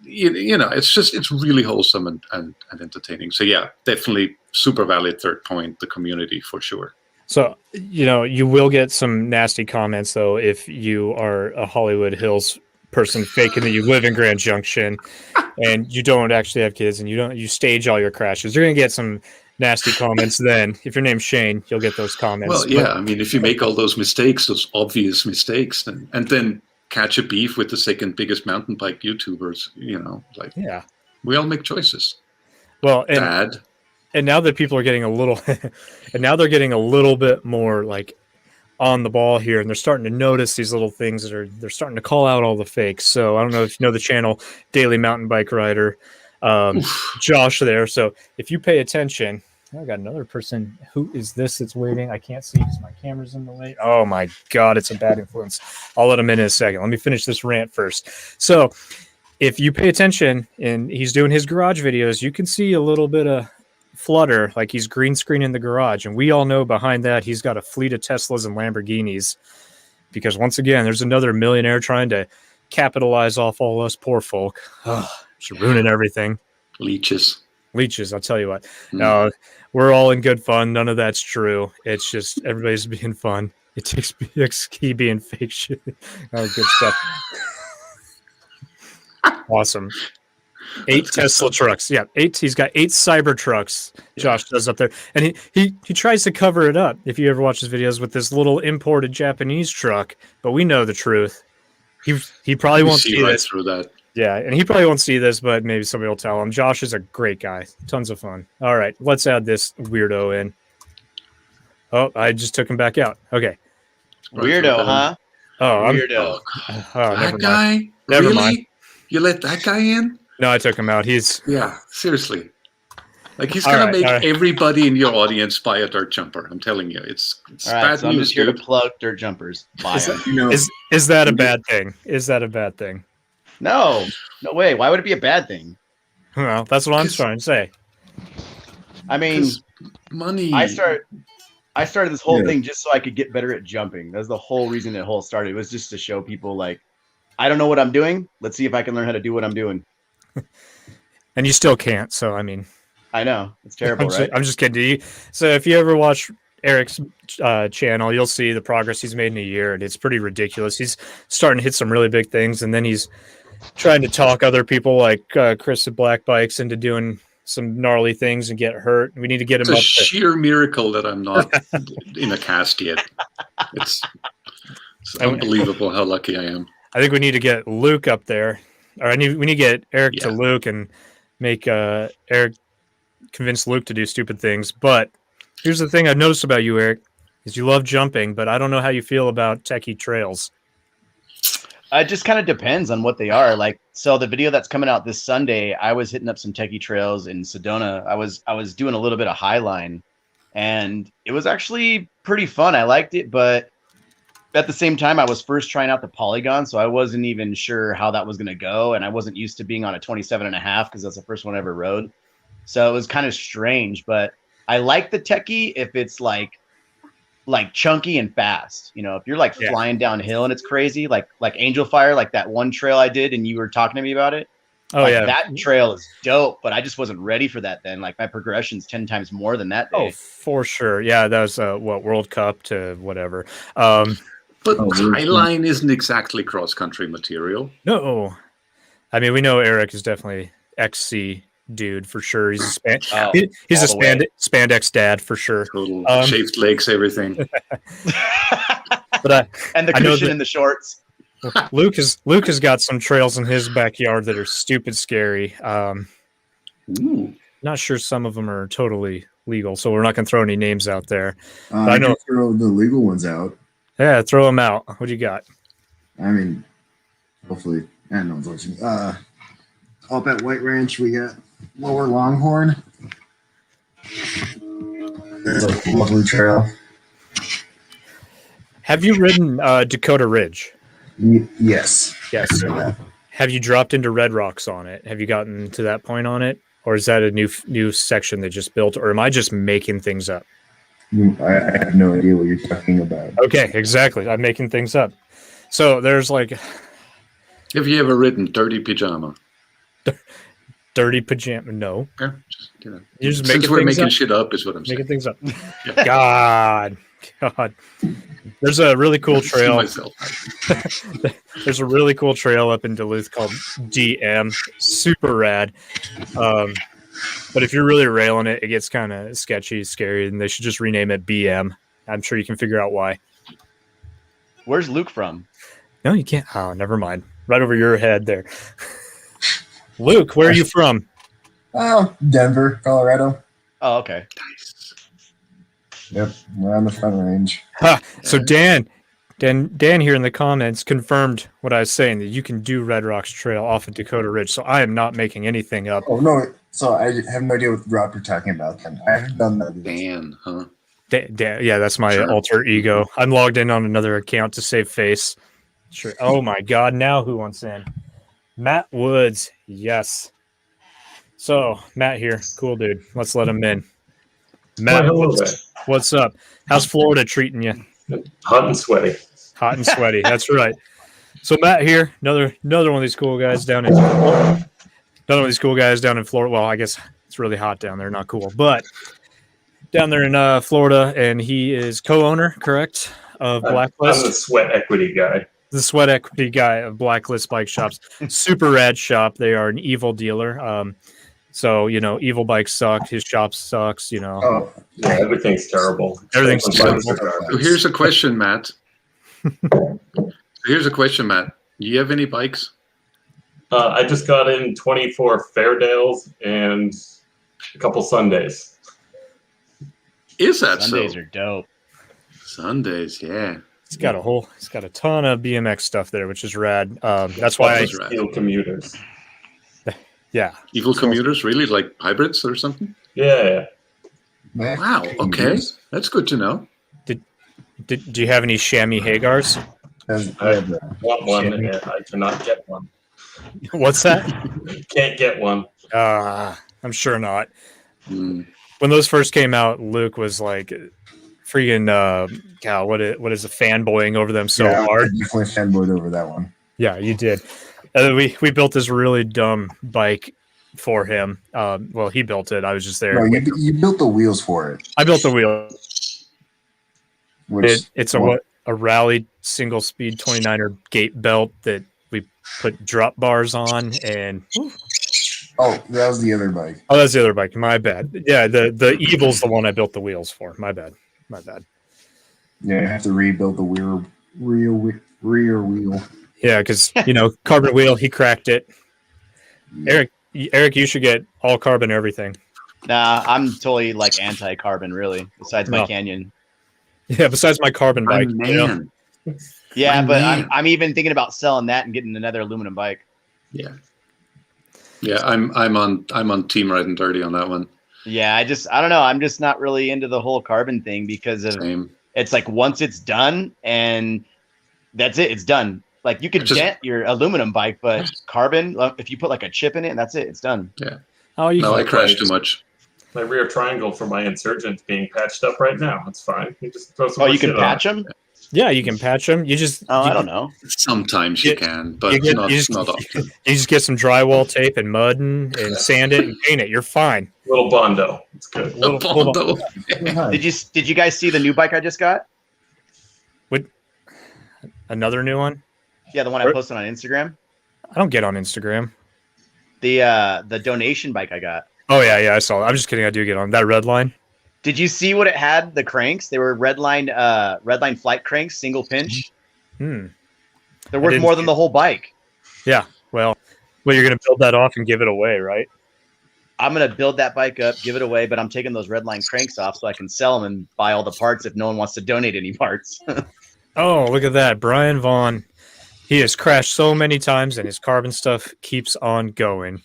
it's really wholesome and entertaining. So yeah, definitely super valid third point, the community for sure. So, you will get some nasty comments though if you are a Hollywood Hills person faking that you live in Grand Junction and you don't actually have kids and you stage all your crashes. You're going to get some nasty comments then. If your name's Shane, you'll get those comments. Well, yeah, I mean, if you make all those mistakes, those obvious mistakes, and then catch a beef with the second biggest mountain bike YouTubers, we all make choices. Well, and now that people are getting a little, and now they're getting a little bit more like on the ball here, and they're starting to notice these little things they're starting to call out all the fakes. So I don't know if you know the channel Daily Mountain Bike Rider, Josh there. So if you pay attention, I got another person. Who is this that's waving? I can't see because my camera's in the way. Oh my God, it's a bad influence. I'll let him in a second. Let me finish this rant first. So if you pay attention and he's doing his garage videos, you can see a little bit of flutter, like he's green screening the garage. And we all know behind that, he's got a fleet of Teslas and Lamborghinis, because once again, there's another millionaire trying to capitalize off all us poor folk. She's ruining everything. Leeches, I'll tell you what. No, we're all in good fun. None of that's true. It's just everybody's being fun. It takes key being fake shit. Oh, good stuff. Awesome. 8 Tesla trucks. Yeah, 8. He's got 8 Cyber trucks. Josh does up there, and he tries to cover it up. If you ever watch his videos, with this little imported Japanese truck, but we know the truth. He probably won't see right this through that. Yeah, and he probably won't see this, but maybe somebody will tell him. Josh is a great guy. Tons of fun. All right, let's add this weirdo in. Oh, I just took him back out. Okay. Weirdo, huh? Oh, weirdo. That guy? Never really? mind. You let that guy in? No, I took him out. Seriously. Like he's gonna make everybody in your audience buy a dirt jumper. I'm telling you, it's all right, bad so news. I'm just here to plug dirt jumpers. Buy them. Is that a bad thing? Is that a bad thing? No way. Why would it be a bad thing? Well, that's what I'm trying to say. I mean, money. I started this whole thing just so I could get better at jumping. That's the whole reason it whole started. It was just to show people, like, I don't know what I'm doing. Let's see if I can learn how to do what I'm doing. And you still can't. So, I mean, I know it's terrible, right? I'm just kidding. So if you ever watch Eric's channel, you'll see the progress he's made in a year, and it's pretty ridiculous. He's starting to hit some really big things, and then he's trying to talk other people like Chris at Black Bikes into doing some gnarly things and get hurt. We need to get him up. It's a sheer miracle that I'm not in a cast yet. It's unbelievable how lucky I am. I think we need to get Luke up there, or we need to get Eric to Luke and make Eric convince Luke to do stupid things. But here's the thing I've noticed about you, Eric, is you love jumping, but I don't know how you feel about techie trails. It just kind of depends on what they are. Like, so the video that's coming out this Sunday, I was hitting up some techie trails in Sedona. I was doing a little bit of highline, and it was actually pretty fun. I liked it, but at the same time, I was first trying out the polygon, so I wasn't even sure how that was going to go, and I wasn't used to being on a 27.5 because that's the first one I ever rode. So it was kind of strange, but I like the techie if it's like chunky and fast. You know, if you're like flying downhill and it's crazy, like Angel Fire, like that one trail I did and you were talking to me about it. Oh, like, that trail is dope, but I just wasn't ready for that then. Like my progression's 10 times more than that day. Oh, for sure. Yeah, that was World Cup to whatever. But highline isn't exactly cross-country material. No. I mean, we know Eric is definitely XC dude for sure. He's a he's a spandex dad for sure. Total shaved legs, everything. But and the cushion in the shorts. Luke has got some trails in his backyard that are stupid scary. Not sure some of them are totally legal, so we're not going to throw any names out there. I know- can throw the legal ones out. Yeah, throw them out. What do you got? I mean, hopefully, no one's watching. Up at White Ranch, we got Lower Longhorn. There's a lovely trail. Have you ridden Dakota Ridge? Yes. Yes. Have you dropped into Red Rocks on it? Have you gotten to that point on it? Or is that a new section they just built? Or am I just making things up? I have no idea what you're talking about. Okay, exactly. I'm making things up. So there's like... Have you ever ridden Dirty Pajama? Dirty Pajama? No. Yeah, just, you know. You're just Since making we're things making up? shit up is what I'm saying. Making things up. God. There's a really cool See trail. myself. There's a really cool trail up in Duluth called DM. Super rad. But if you're really railing it, it gets kind of sketchy, scary, and they should just rename it BM. I'm sure you can figure out why. Where's Luke from? No, you can't. Oh, never mind. Right over your head there. Luke, where are you from? Oh, Denver, Colorado. Oh, okay. Nice. Yep, we're on the Front Range. Ha! So Dan here in the comments confirmed what I was saying, that you can do Red Rocks Trail off of Dakota Ridge. So I am not making anything up. Oh, no. So I have no idea what route you're talking about then. I haven't done that. Dan, huh? Dan, yeah, that's my Sure. alter ego. I'm logged in on another account to save face. Sure. Oh my God! Now who wants in? Matt Woods. Yes. So Matt here, cool dude. Let's let him in. Matt, hello there. what's up? How's Florida treating you? Hot and sweaty. Hot and sweaty. That's right. So Matt here, another one of these cool guys down in Florida. Well, I guess it's really hot down there. Not cool, but down there in Florida, and he is co-owner, correct, of Blacklist. I'm the sweat equity guy. The sweat equity guy of Blacklist Bike Shops. Super rad shop. They are an evil dealer. So, evil bikes suck. His shop sucks, Oh, Yeah, everything's terrible. Everything's Bikes terrible. are garbage. So here's a question, Matt. You have any bikes? I just got in 24 Fairdales and a couple Sundays. Is that Sundays so? are dope. Sundays, yeah. He's got a ton of BMX stuff there, which is rad. That's why That's right. Steel commuters. yeah. Evil commuters, really? Like hybrids or something? Yeah. man. Wow, okay. That's good to know. Do you have any chamois Hagars? I want one and I cannot get one. What's that? Can't get one. I'm sure not. Hmm. When those first came out, Luke was like freaking God, what is a fanboying over them so Yeah, hard. I definitely fanboyed over that one. Yeah, you did. We built this really dumb bike for him. Well, he built it. I was just there. No, you built the wheels for it. I built the wheel. Which It's a rally single speed 29er gate belt that we put drop bars on, and oh, that was the other bike. oh, that's the other bike. My bad. Yeah, the Evil's the one I built the wheels for. My bad. Yeah, I have to rebuild the rear wheel. Yeah, because carbon wheel. He cracked it. Eric, you should get all carbon everything. Nah, I'm totally like anti-carbon, really. Besides my No. Canyon. Yeah, besides my carbon bike. Man. Yeah, My but man. I'm even thinking about selling that and getting another aluminum bike. Yeah. Yeah, I'm on Team Riding Dirty on that one. Yeah, I don't know. I'm just not really into the whole carbon thing because of Same. it's like once it's done and that's it. It's done. Like you could dent your aluminum bike, but carbon, if you put like a chip in it, that's it. It's done. Oh, you No, I can. crashed too much. My rear triangle for my Insurgent being patched up right now. It's fine. You just throw some Oh, more you can shit on patch it. them? Yeah, you can patch them. You just Oh, I don't know. Sometimes you can, but not often. You just get some drywall tape and mud and sand it and paint it. You're fine. Little Bondo. It's good. The Bondo. Did you guys see the new bike I just got? Another new one. Yeah, the one I posted on Instagram. I don't get on Instagram. The donation bike I got. Oh yeah, I saw it. I'm just kidding. I do get on that red line. Did you see what it had? The cranks. They were redline flight cranks, single pinch. They're They're worth more than the whole bike. Yeah. Well, you're gonna build that off and give it away, right? I'm gonna build that bike up, give it away, but I'm taking those red line cranks off so I can sell them and buy all the parts if no one wants to donate any parts. Oh, look at that. Brian Vaughn. He has crashed so many times and his carbon stuff keeps on going.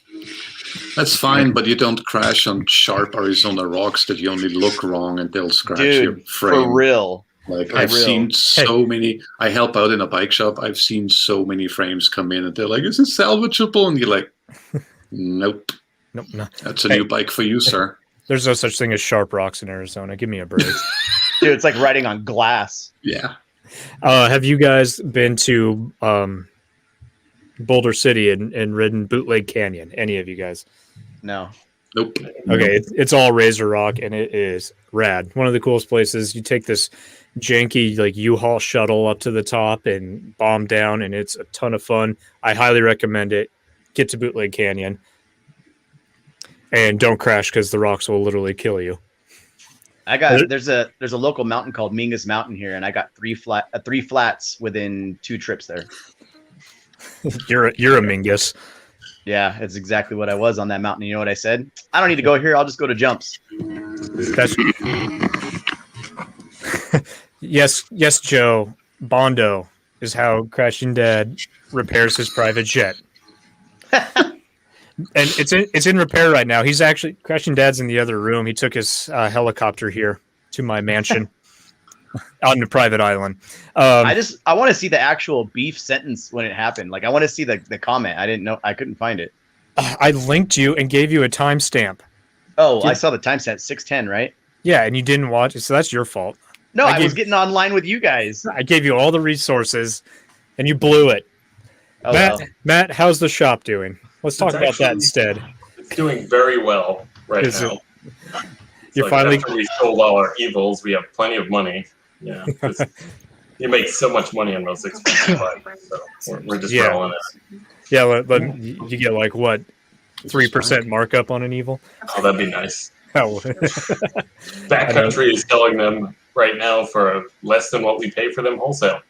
That's fine, but you don't crash on sharp Arizona rocks that you only look wrong and they'll scratch your Dude, frame. for real. Like For I've real. seen so many. I help out in a bike shop. I've seen so many frames come in, and they're like, "Is it salvageable?" And you're like, "Nope, Nope, no. that's a new bike for you, sir." There's no such thing as sharp rocks in Arizona. Give me a break. Dude, it's like riding on glass. Yeah. Have you guys been to Boulder City and ridden Bootleg Canyon? Any of you guys? No. Nope. Okay, it's all Razor Rock, and it is rad. One of the coolest places. You take this janky like U-Haul shuttle up to the top and bomb down, and it's a ton of fun. I highly recommend it. Get to Bootleg Canyon, and don't crash because the rocks will literally kill you. I got there's a local mountain called Mingus Mountain here, and I got three flats within 2 trips there. You're a Mingus. Yeah, it's exactly what I was on that mountain. You know what I said? I don't need to go here. I'll just go to jumps. That's yes, Joe. Bondo is how Crashing Dad repairs his private jet. And it's in repair right now. He's actually Crashing Dad's in the other room. He took his helicopter here to my mansion out in a private island. I want to see the actual beef sentence when it happened. Like I want to see the comment. I didn't know. I couldn't find it. I linked you and gave you a timestamp. Oh, I saw the timestamp 6:10, right? Yeah, and you didn't watch it, so that's your fault. No, I was getting online with you guys. I gave you all the resources, and you blew it. Oh, Matt, how's the shop doing? Let's talk about that instead. It's doing very well right Is now. You Like finally after we sold all our evils, we have plenty of money. Yeah, you make so much money on those expensive bikes, so we're just rolling it. Yeah, but you get like what 3% markup on an evil. Oh, that'd be nice. Oh. Backcountry is selling them right now for less than what we pay for them wholesale.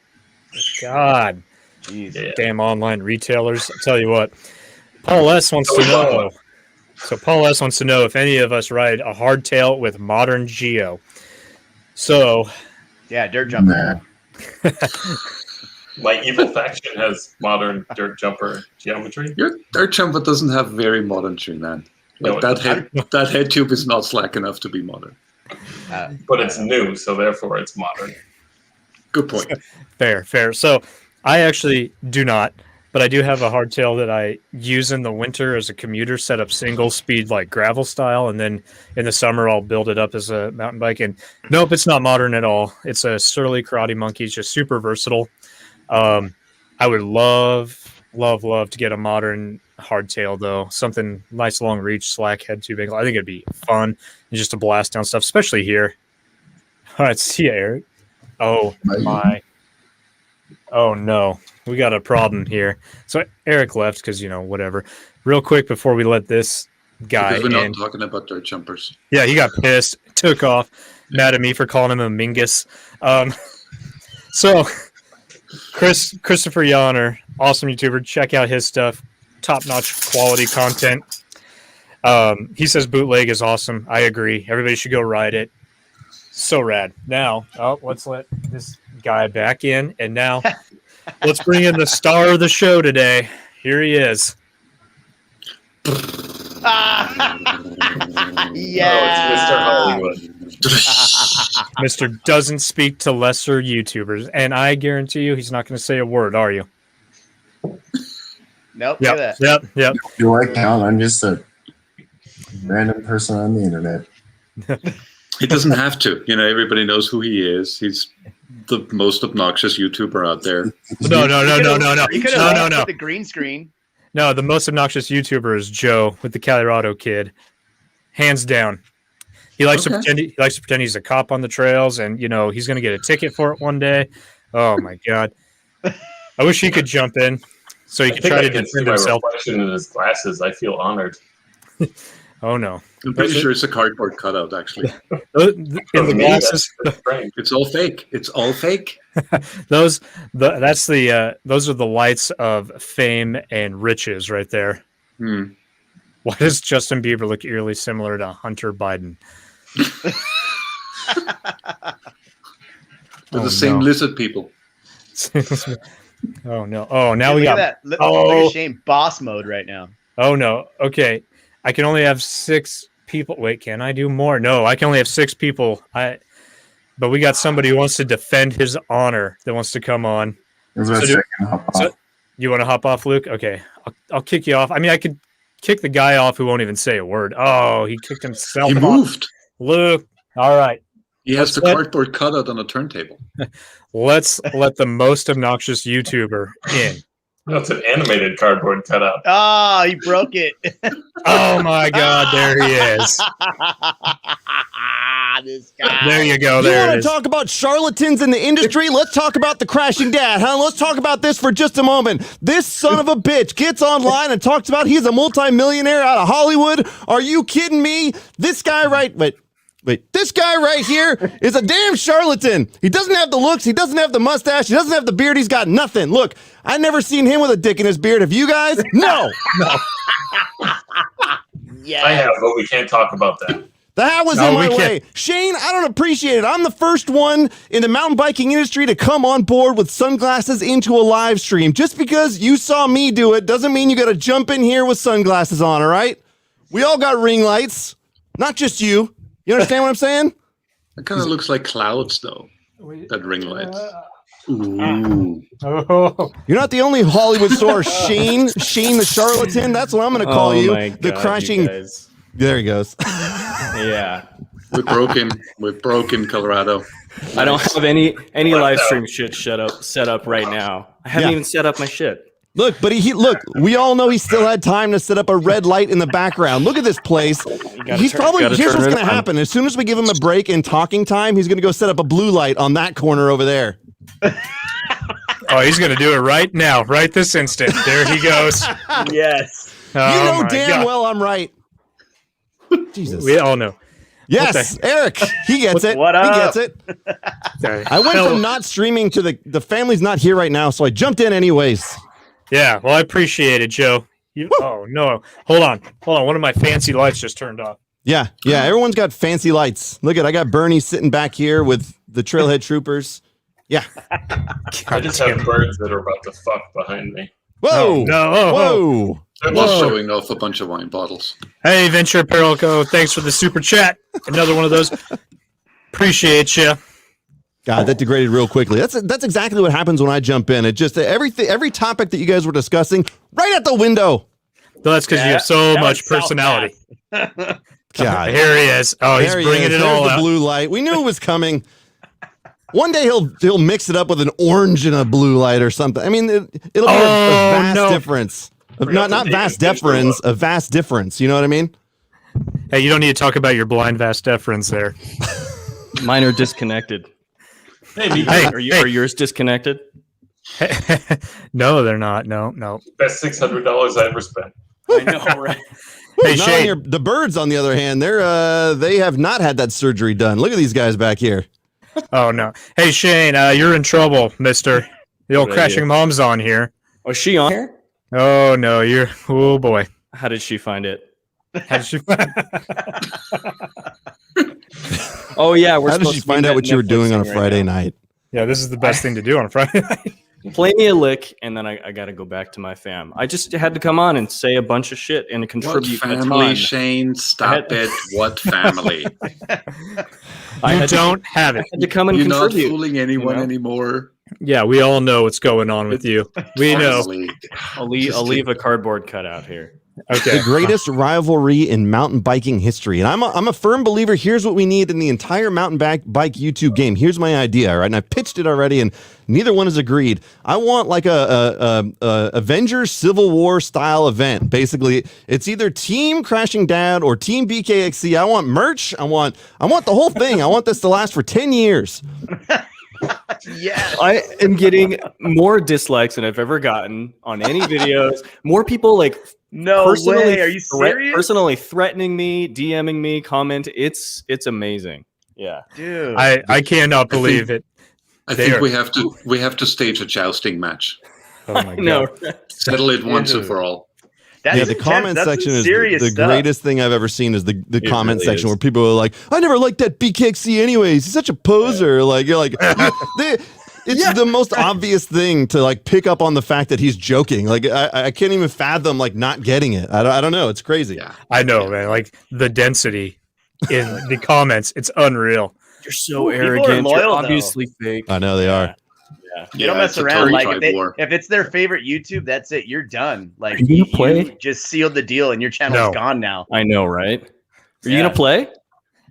God, jeez. Yeah. Damn online retailers! I'll tell you what. Paul S wants to know. So Paul S wants to know if any of us ride a hardtail with modern geo. So, Yeah, dirt jumper. My evil faction has modern dirt jumper geometry. Your dirt jumper doesn't have very modern tune, man. Like No, that head tube is not slack enough to be modern. But it's new, so therefore it's modern. Good point. fair. So I actually do not, but I do have a hardtail that I use in the winter as a commuter, set up single speed like gravel style, and then in the summer I'll build it up as a mountain bike. And nope, it's not modern at all. It's a Surly Karate Monkey. It's just super versatile. I would love to get a modern hardtail though, something nice long reach, slack head tubing. I think it'd be fun and just to blast down stuff, especially here. All right, see you, Eric. Oh my. Oh no, we got a problem here. So Eric left because whatever. Real quick before we let this guy Because we're in. not talking about dirt jumpers. Yeah, he got pissed, took off, mad at me for calling him a mingus. So Christopher Yonner, awesome YouTuber. Check out his stuff. Top-notch quality content. He says bootleg is awesome. I agree. Everybody should go ride it. So rad. Now, let's let this guy back in. And now, let's bring in the star of the show today. Here he is. Yeah. Oh, it's Mr. Hollywood. Mr. doesn't speak to lesser YouTubers. And I guarantee you he's not going to say a word, are you? Nope. Look at Yep. Do I count? I'm just a random person on the internet. He doesn't have to. Everybody knows who he is. He's the most obnoxious YouTuber out there. No. You could have No. the green screen. No, the most obnoxious YouTuber is Joe with the Colorado kid. Hands down. He likes to pretend he's a cop on the trails, and he's going to get a ticket for it one day. Oh my god! I wish he could jump in so he could try to defend himself. My reflection in his glasses. I feel honored. Oh no! I'm pretty sure it's a cardboard cutout, actually. In the glasses, It's all fake. It's all fake. those are the lights of fame and riches right there. Why does Justin Bieber look eerily similar to Hunter Biden? They're the same lizard people. Oh no! Oh, now Dude, we look got. at that. Look Oh. at Shane boss mode right now. Oh no! Okay, I can only have 6 people. Wait, can I do more? No, I can only have 6 people. But we got somebody who wants to defend his honor that wants to come on. So you want to hop off, Luke? Okay, I'll kick you off. I mean, I could kick the guy off who won't even say a word. Oh, he kicked himself He off. moved. Luke. All right. He has the cardboard cutout on a turntable. Let's let the most obnoxious YouTuber in. That's an animated cardboard cutout. Oh, he broke it. Oh my God, there he is. This guy. There you go. You There want it to is. talk about charlatans in the industry? Let's talk about the crashing dad, huh? Let's talk about this for just a moment. This son of a bitch gets online and talks about he's a multimillionaire out of Hollywood. Are you kidding me? This guy this guy right here is a damn charlatan. He doesn't have the looks. He doesn't have the mustache. He doesn't have the beard. He's got nothing. Look, I never seen him with a dick in his beard. Have you guys? No. Yeah. I have, but we can't talk about that. The hat was in my way. Shane, I don't appreciate it. I'm the first one in the mountain biking industry to come on board with sunglasses into a live stream. Just because you saw me do it doesn't mean you got to jump in here with sunglasses on, all right? We all got ring lights, not just you. You understand what I'm saying? It kind of looks like clouds, though. That ring light. Ooh. Oh. You're not the only Hollywood star, Shane the charlatan. That's what I'm going to call you. My The God, crashing. you guys. There he goes. Yeah. We're broken, Colorado. I don't have any live stream shit set up right now. I haven't even set up my shit. Look, but look, we all know he still had time to set up a red light in the background. Look at this place. Here's what's going to happen. As soon as we give him a break in talking time, he's going to go set up a blue light on that corner over there. Oh, he's going to do it right now, right this instant. There he goes. Yes. Oh, You know my damn God. well I'm right. Jesus. We all know. Yes, Eric. He gets it. What He up? gets it. I went from not streaming to the family's not here right now, so I jumped in anyways. Yeah, well, I appreciate it, Joe. Oh, no. Hold on. One of my fancy lights just turned off. Yeah. Everyone's got fancy lights. Look I got Bernie sitting back here with the Trailhead Troopers. Yeah. I just have birds that are about to fuck behind me. Whoa. No. Whoa. Was showing off a bunch of wine bottles. Hey, Venture Apparel Co. Thanks for the super chat. Another one of those. Appreciate you. God, that degraded real quickly. That's exactly what happens when I jump in. It just every topic that you guys were discussing, right out the window. No, that's because you have so much personality. God, Here he is. Oh, he's bringing it all There's the out. blue light. We knew it was coming. One day he'll mix it up with an orange and a blue light or something. I mean, it'll be a vast difference. Not vast deference, a vast difference. You know what I mean? Hey, you don't need to talk about your blind vast deference there. Mine are disconnected. Hey, Are yours disconnected? No, they're not. No. best $600 I ever spent. I know, right? Hey, Not Shane. on the birds, on the other hand, they have not had that surgery done. Look at these guys back here. Oh, no. Hey, Shane, you're in trouble, mister. The old Good crashing idea. mom's on here. Was she on here? Oh, no. Oh, boy. How did she find it? How did she Oh yeah, How did she find out what you were doing on a Friday night? Yeah, this is the best thing to do on a Friday night. Play me a lick, and then I got to go back to my fam. I just had to come on and say a bunch of shit and What contribute a family, ton. Shane? Stop it. What family? You don't have it. I had to come and You're not contribute. fooling anyone you know? anymore. Yeah, we all know what's going on with you. We know. Family. I'll leave a cardboard cutout here. Okay. The greatest rivalry in mountain biking history. And I'm a firm believer. Here's what we need in the entire mountain bike YouTube game. Here's my idea, all right? And I pitched it already, and neither one has agreed. I want like a Avengers Civil War style event. Basically, it's either Team Crashing Dad or Team BKXC. I want merch. I want the whole thing. I want this to last for 10 years. Yeah. I am getting more dislikes than I've ever gotten on any videos. More people like No personally way. Are you serious? personally threatening me, DMing me, comment. It's amazing. Yeah. Dude. I cannot believe it. I think we have to stage a jousting match. Oh my god. No. Settle it once and for all. The comment section is the stuff. greatest thing I've ever seen. Is the comment really section is. where people are like, "I never liked that BKXC anyways. He's such a poser." Like you're like, it's the most obvious thing to like pick up on the fact that he's joking. Like I can't even fathom like not getting it. I don't know. It's crazy. Yeah. I know, man. Like the density in the comments, it's unreal. You're so People are arrogant. loyal, You're though. obviously fake. I know they are. You don't mess it's a around. Like terrified war. if it's their favorite YouTube, that's it. You're done. Like Are you gonna play? you just sealed the deal, and your channel's No. gone now. I know, right? Are you Yeah. gonna play?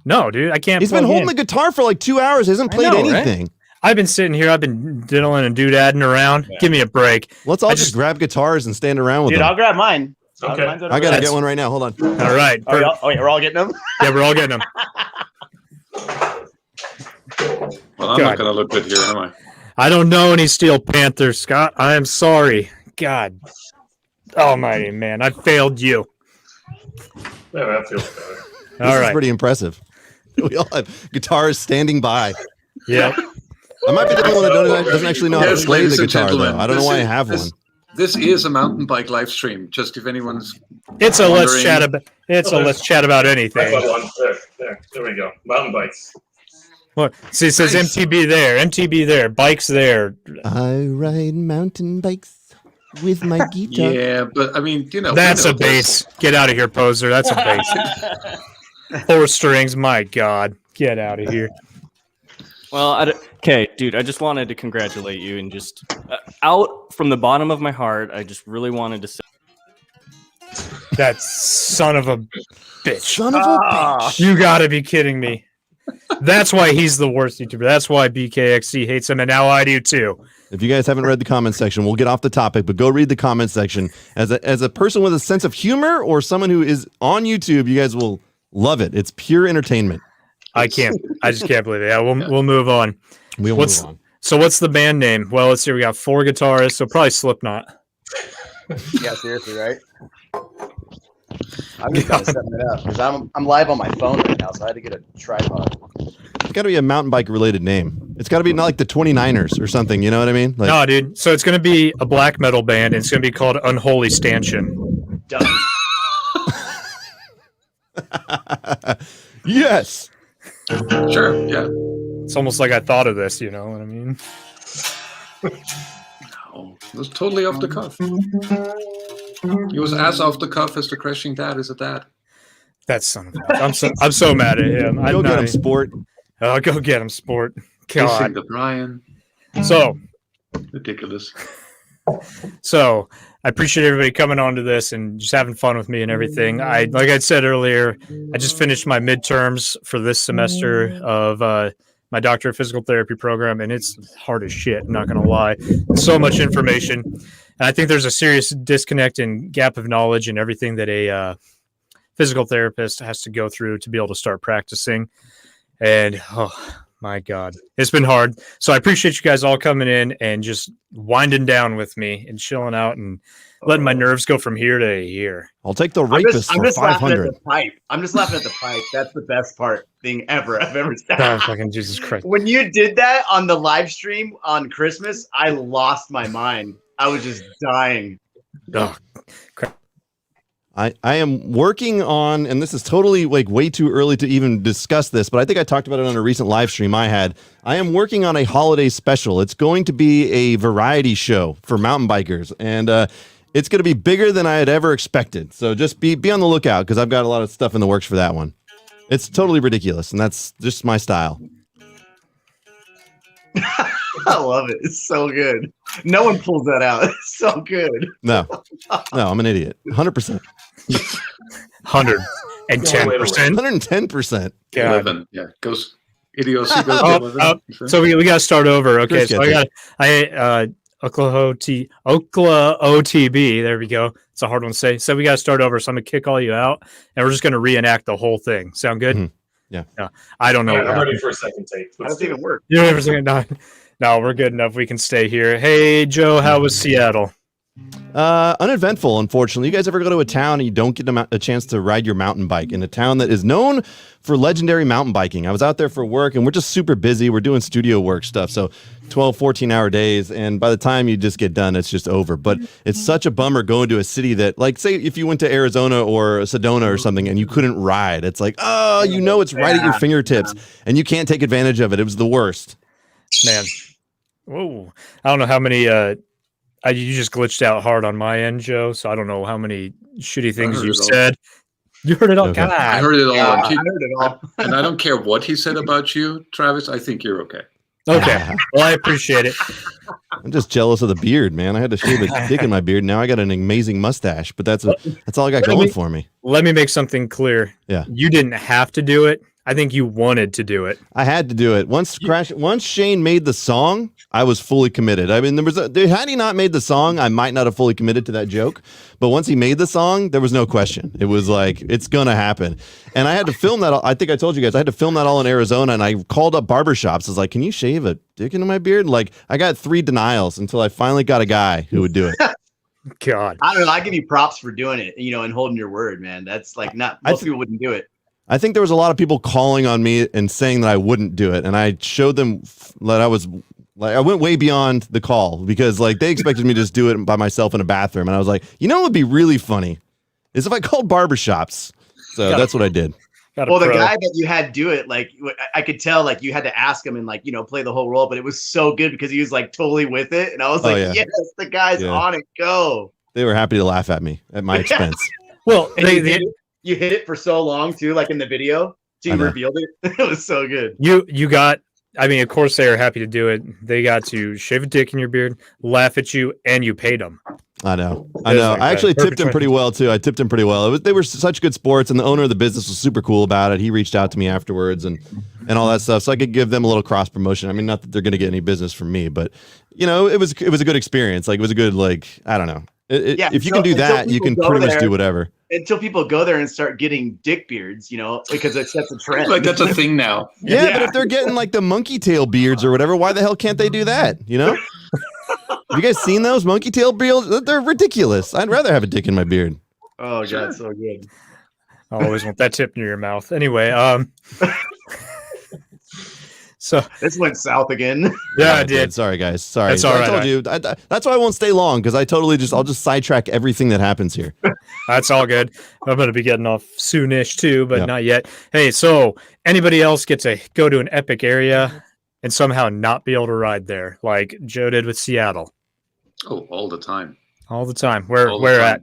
No, dude, I can't. He's been plug holding in. the guitar for like 2 hours. Hasn't I played know, right? anything. I've been sitting here. I've been diddling and doodadding around. Yeah. Give me a break. Let's all I just just- grab guitars and stand around with Dude, them. I'll grab mine. Okay. Mine's over I gotta there. get one right now. Hold on. All right. Oh, we're all getting them. Yeah, we're all getting them. Well, I'm God. not going to look good here, am I? I don't know any Steel Panthers, Scott. I am sorry. God almighty, man. I failed you. Yeah, that feels better. This All is right. pretty impressive. We all have guitars standing by. Yeah. I might be the only one that doesn't actually know how Yes, to play ladies the and guitar, gentlemen, though. I don't know this why I is- have this- one. This is a mountain bike live stream. Just if anyone's It's a let's Wondering- chat about let's chat about That's anything. one. There we go. Mountain bikes. Look, see, it says Nice. MTB there, MTB there, bikes there. I ride mountain bikes with my guitar. yeah, but I mean, you know, That's we a know this. bass. Get out of here, poser. That's a bass. 4 strings. My God. Get out of here. Well, okay, dude. I just wanted to congratulate you and just out from the bottom of my heart, I just really wanted to say. That son of a bitch. Son of a bitch. You gotta be kidding me. That's why he's the worst YouTuber. That's why BKXC hates him, and now I do too. If you guys haven't read the comment section, we'll get off the topic, but go read the comment section. As a person with a sense of humor or someone who is on YouTube, you guys will love it. It's pure entertainment. I just can't believe it. Yeah, we'll move on. We'll What's- move on. So what's the band name? Well, let's see. We got 4 guitarists, so probably Slipknot. Yeah, seriously, right? I'm just kind of setting it up because I'm live on my phone right now, so I had to get a tripod. It's got to be a mountain bike related name. It's got to be not like the 29ers or something. You know what I mean? Like, No, dude. So it's gonna be a black metal band, and it's gonna be called Unholy Stanchion. Done. yes. Sure, yeah. It's almost like I thought of this. You know what I mean? Oh, it was totally off the cuff. He was as off the cuff as the Crashing Dad is a dad. That son of a. I'm so mad at him. I'm Go get not- him, sport. Oh, go get him, sport. Kissing God. the Brian. So Ridiculous. I appreciate everybody coming on to this and just having fun with me and everything. Like I said earlier, I just finished my midterms for this semester of my doctorate of physical therapy program, and it's hard as shit. I'm not gonna lie. So much information, and I think there's a serious disconnect and gap of knowledge in everything that a physical therapist has to go through to be able to start practicing. And oh my God, it's been hard. So I appreciate you guys all coming in and just winding down with me and chilling out and letting my nerves go from here to here. I'll take the I'm rapist just for laughing at 500. the pipe. I'm just laughing at the pipe. That's the best thing ever I've ever Oh, done. fucking Jesus Christ. When you did that on the live stream on Christmas, I lost my mind. I was just dying. Oh, I am working on, and this is totally like way too early to even discuss this, but I think I talked about it on a recent live stream I had. I am working on a holiday special. It's going to be a variety show for mountain bikers, and it's going to be bigger than I had ever expected. So just be on the lookout because I've got a lot of stuff in the works for that one. It's totally ridiculous, and that's just my style. I love it. It's so good. No one pulls that out. It's so good. No, I'm an idiot. 100%. 110%. 110%. God. 11. Yeah, goes idiocy goes Oh, to 11. oh, so we got to start over. Okay, Chris so gets Oklahoma OTB. There we go. It's a hard one to say. So we got to start over. So I'm gonna kick all you out, and we're just gonna reenact the whole thing. Sound good? Mhm. Yeah. No, I don't know. Yeah, what I'm ready happened. for a second take. How Let's does it do even it. work? You know, no, we're good enough. We can stay here. Hey, Joe, how was Seattle? Uneventful, unfortunately. You guys ever go to a town and you don't get a chance to ride your mountain bike in a town that is known for legendary mountain biking? I was out there for work and we're just super busy. We're doing studio work stuff. So 12, 14-hour days. And by the time you just get done, it's just over. But it's such a bummer going to a city that, like, say if you went to Arizona or Sedona or something and you couldn't ride. It's like, oh, you know it's right at your fingertips and you can't take advantage of it. It was the worst. Man. Whoa. I don't know how many you just glitched out hard on my end, Joe, so I don't know how many shitty things you said. You heard it all. Okay. God. I heard it all. I heard it all. And I don't care what he said about you, Travis. I think you're okay. Okay. Well, I appreciate it. I'm just jealous of the beard, man. I had to shave a dick in my beard. Now I got an amazing mustache, but that's all I got going for me. Let me make something clear. Yeah. You didn't have to do it. I think you wanted to do it. I had to do it. Once Shane made the song, I was fully committed. I mean, had he not made the song, I might not have fully committed to that joke. But once he made the song, there was no question. It was like, it's going to happen. And I had to film that. I think I told you guys, I had to film that all in Arizona. And I called up barbershops. I was like, can you shave a dick into my beard? Like, I got 3 denials until I finally got a guy who would do it. God. I don't know. I give you props for doing it, and holding your word, man. That's like most people wouldn't do it. I think there was a lot of people calling on me and saying that I wouldn't do it. And I showed them that I went way beyond the call because like they expected me to just do it by myself in a bathroom. And I was like, what would be really funny is if I called barbershops. So that's what I did. Well, the guy that you had do it, like I could tell, like you had to ask him and like, play the whole role, but it was so good because he was like totally with it. And I was like, yes, the guy's on it. Go. They were happy to laugh at me at my expense. Well, you hit it for so long too, like in the video. So you revealed it. It was so good. You got. I mean, of course they are happy to do it. They got to shave a dick in your beard, laugh at you, and you paid them. I know. I actually tipped him pretty well too. I tipped him pretty well. They were such good sports, and the owner of the business was super cool about it. He reached out to me afterwards and all that stuff, so I could give them a little cross promotion. I mean, not that they're going to get any business from me, but it was a good experience. Like it was a good I don't know. If you can do that, you can pretty much do whatever. Until people go there and start getting dick beards, because it sets a trend. Like that's a thing now. Yeah, but if they're getting like the monkey tail beards or whatever, why the hell can't they do that? Have you guys seen those monkey tail beards? They're ridiculous. I'd rather have a dick in my beard. Oh, God, so good. I always want that tip near your mouth. Anyway, so this went south again. Yeah, I did. Sorry, guys. Sorry. That's all right. I told you. That's why I won't stay long because I'll just sidetrack everything that happens here. That's all good. I'm going to be getting off soonish too, but not yet. Hey, so anybody else get to go to an epic area and somehow not be able to ride there, like Joe did with Seattle? Oh, all the time. All the time. Where at?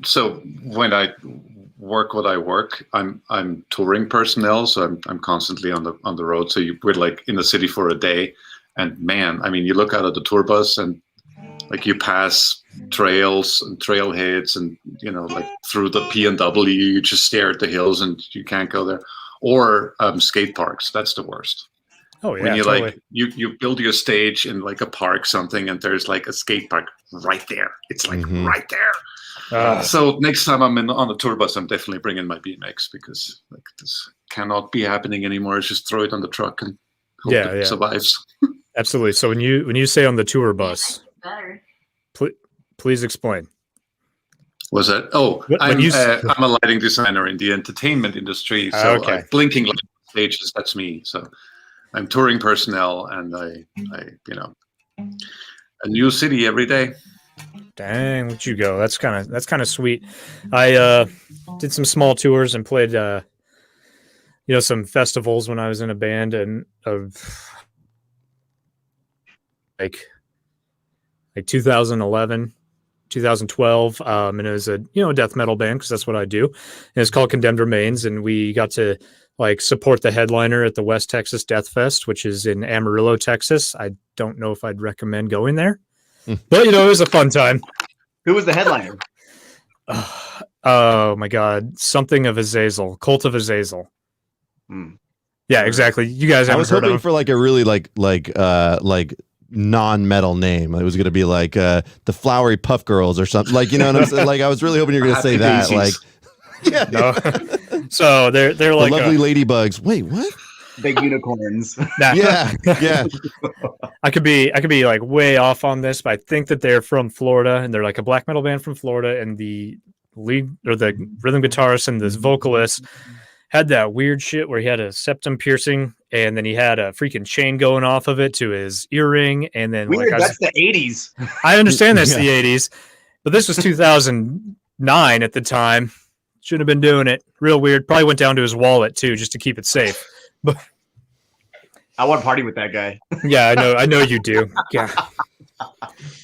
So when I work what I work, I'm touring personnel, so I'm constantly on the road. So we're like in the city for a day, and man, I mean, you look out at the tour bus and like you pass trails and trailheads, and like through the P&W, you just stare at the hills and you can't go there. Or skate parks. That's the worst. Oh yeah. When you totally. like you build your stage in like a park something, and there's like a skate park right there. It's like right there. So next time I'm on the tour bus, I'm definitely bringing my BMX because like this cannot be happening anymore. It's just throw it on the truck and hope it survives. Absolutely. So when you say on the tour bus, please explain. Was that? Oh, I'm a lighting designer in the entertainment industry. So blinking light stages, that's me. So I'm touring personnel, and I a new city every day. Dang, let you go. That's kind of sweet. I did some small tours and played some festivals when I was in a band, and like 2011, 2012, and it was a death metal band because that's what I do. And it's called Condemned Remains, and we got to support the headliner at the West Texas Death Fest, which is in Amarillo, Texas. I don't know if I'd recommend going there. But, it was a fun time. Who was the headliner? Oh, my God. Something of Azazel. Cult of Azazel. Yeah, exactly. You guys haven't heard of him. I was hoping for a really non-metal name. It was going to be like the Flowery Puff Girls or something. What I'm saying? I was really hoping you were going to say that. No. So they're like the lovely ladybugs. Wait, what? big unicorns. Nah, Yeah, yeah. I could be like way off on this, but I think that they're from Florida and they're like a black metal band from Florida, and the lead or the rhythm guitarist and this vocalist had that weird shit where he had a septum piercing and then he had a freaking chain going off of it to his earring, and then Weird, like that's the 80s. I understand that's Yeah. the 80s, but this was 2009 at the time. Shouldn't have been doing it. Real weird. Probably went down to his wallet too, just to keep it safe. But I want to party with that guy. yeah, I know you do. Yeah,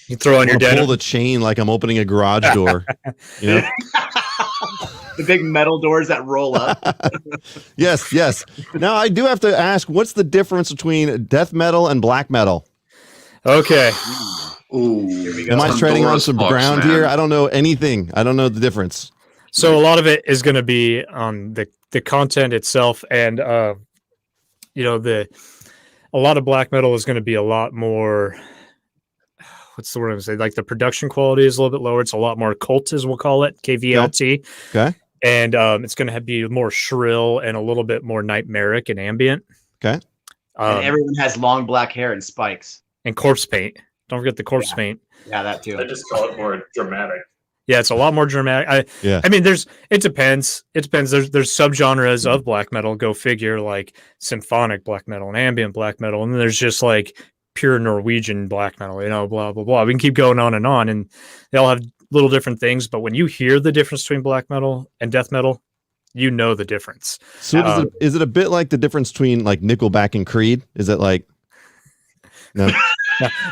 you throw on your Pull denim. the chain like I'm opening a garage door. You know? The big metal doors that roll up. Yes, yes. Now I do have to ask, what's the difference between death metal and black metal? Okay. Ooh, Here we go. Am I treading on Pandora's some box, ground man. here? I don't know anything. I don't know the difference. So a lot of it is going to be on the content itself, and a lot of black metal is going to be a lot more. What's the word I'm going to say? Like the production quality is a little bit lower. It's a lot more cult, as we'll call it, KVLT. Okay. And it's going to be more shrill and a little bit more nightmaric and ambient. Okay. And everyone has long black hair and spikes. And corpse paint. Don't forget the corpse paint. Yeah, that too. I just call it more dramatic. Yeah, it's a lot more dramatic. I mean, it depends. It depends. There's subgenres of black metal. Go figure, like symphonic black metal and ambient black metal, and then there's just like pure Norwegian black metal. Blah blah blah. We can keep going on, and they all have little different things. But when you hear the difference between black metal and death metal, you know the difference. So is it a bit like the difference between like Nickelback and Creed? Is it like no?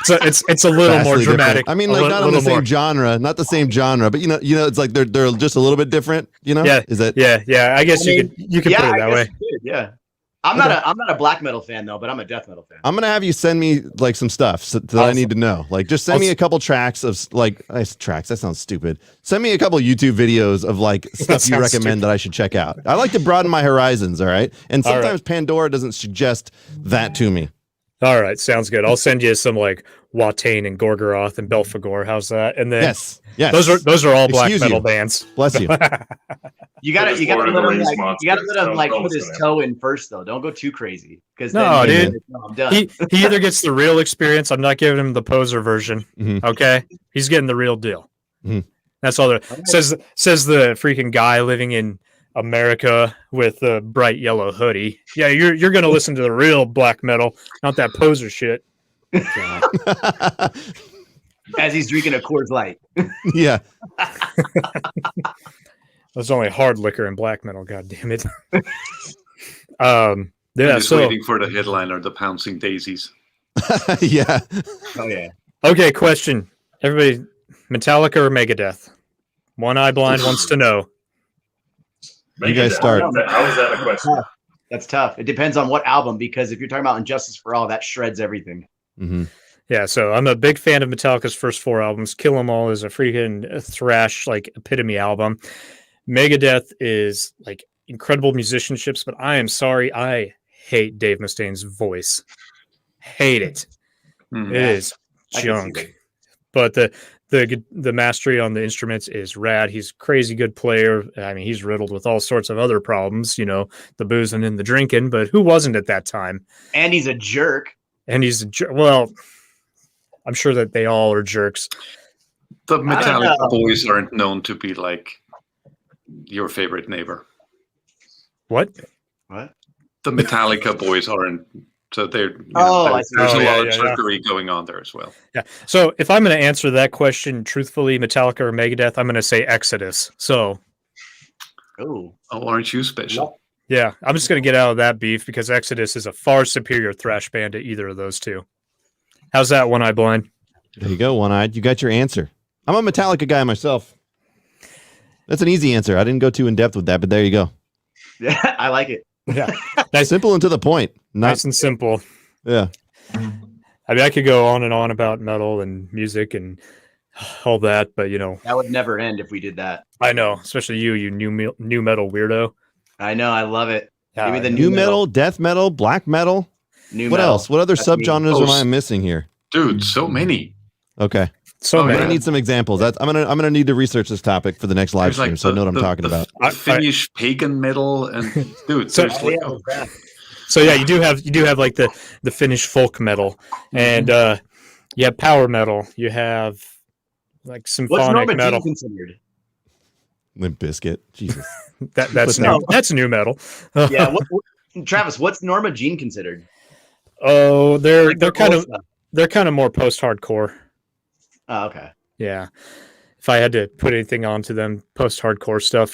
So it's a little more Vastly dramatic. different. I mean, like not on the same genre, not the same genre, but you know, it's like they're just a little bit different. You know? Yeah. Is it? Yeah. I guess you could put it that way. Yeah. I'm not a black metal fan though, but I'm a death metal fan. I'm gonna have you send me like some stuff that I need to know. Like, just send me a couple tracks of like tracks. That sounds stupid. Send me a couple YouTube videos of like stuff you recommend that I should check out. I like to broaden my horizons. All right, and sometimes Pandora doesn't suggest that to me. All right, sounds good. I'll send you some like Watain and Gorgoroth and Belphegor. How's that? And then yes, those are all black Excuse metal you. bands. Bless you. You gotta let him like Don't put his listen to toe in first though. Don't go too crazy. Because No, then dude. I'm done. He either gets the real experience. I'm not giving him the poser version. Mhm. Okay, he's getting the real deal. Mhm. That's all. There says the freaking guy living in America with a bright yellow hoodie. Yeah, you're gonna listen to the real black metal, not that poser shit. As he's drinking a Coors Light. Yeah. There's only hard liquor in black metal. God damn it. I'm Yeah. just So waiting for the headliner, the Pouncing Daisies. Yeah. Oh yeah. okay, question. Everybody, Metallica or Megadeth? One eye blind wants to know. You guys start. How is that a question? That's tough. It depends on what album, because if you're talking about Injustice for All, that shreds everything. Mm-hmm. Yeah, so I'm a big fan of Metallica's first 4 albums. Kill 'Em All is a freaking thrash like epitome album. Megadeth is like incredible musicianships, but I am sorry, I hate Dave Mustaine's voice. Hate it. Hmm. It is I can see junk. that. But the mastery on the instruments is rad. He's a crazy good player. I mean, he's riddled with all sorts of other problems, the boozing and the drinking, but who wasn't at that time? And he's a jerk. And he's well, I'm sure that they all are jerks. The I don't Metallica know. boys aren't known to be like your favorite neighbor. What? What? The Metallica boys aren't. So they're. I see. There's Oh, a yeah, lot of yeah, yeah. trickery going on there as well. Yeah. So if I'm going to answer that question truthfully, Metallica or Megadeth, I'm going to say Exodus. So Oh. Oh, aren't you special? yeah, I'm just going to get out of that beef because Exodus is a far superior thrash band to either of those two. How's that, One Eye Blind? There you go, One-Eyed. You got your answer. I'm a Metallica guy myself. That's an easy answer. I didn't go too in depth with that, but there you go. Yeah, I like it. Yeah. Simple and to the point. Nice and simple. Yeah. I mean, I could go on and on about metal and music and all that, but That would never end if we did that. I know, especially you new metal weirdo. I know. I love it. Give me the New metal, death metal, black metal. New What metal. else? What other That's me. subgenres am I missing here? Dude, so many. Okay. So Oh, I'm many. gonna need some examples. I'm gonna need to research this topic for the next live There's stream, so I know what I'm talking about. The Finnish pagan metal and dude, So- there's like, Yeah, So yeah, you do have like the Finnish folk metal, and you have power metal. You have like What's symphonic Norma metal. Jean considered? Limp Bizkit. Jesus. That's new metal. Yeah, Travis, what's Norma Jean considered? Oh, they're Like kind old of stuff. they're kind of more post-hardcore. Oh, okay. Yeah. If I had to put anything onto them, post-hardcore stuff,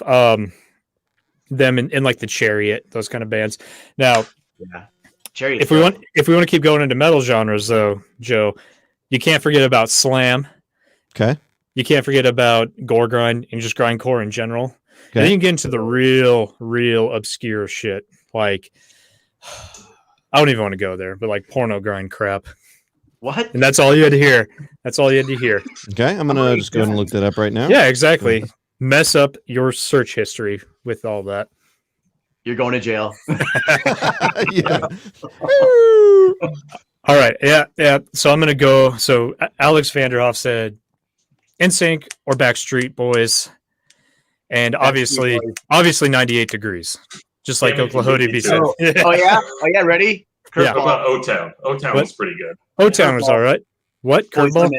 them in like the Chariot, those kind of bands. Now, Yeah. Cherry. if we want to keep going into metal genres, though, Joe, you can't forget about slam. Okay. You can't forget about gore grind and just grindcore in general. Okay. And then you get into the real obscure shit. Like, I don't even want to go there, but like porno grind crap. What? And that's all you had to hear. That's all you had to hear. Okay. I'm going to just go ahead and look that up right now. Yeah, exactly. Mess up your search history with all that. You're going to jail. Yeah. All right. Yeah. So I'm going to go. So Alex Vanderhoff said NSYNC or Backstreet Boys. And obviously 98 Degrees. Just like Oklahoma B said. Oh yeah? Oh yeah, ready? Yeah. How about O-Town? O-Town was pretty good. O-Town was all right. What? Curveball?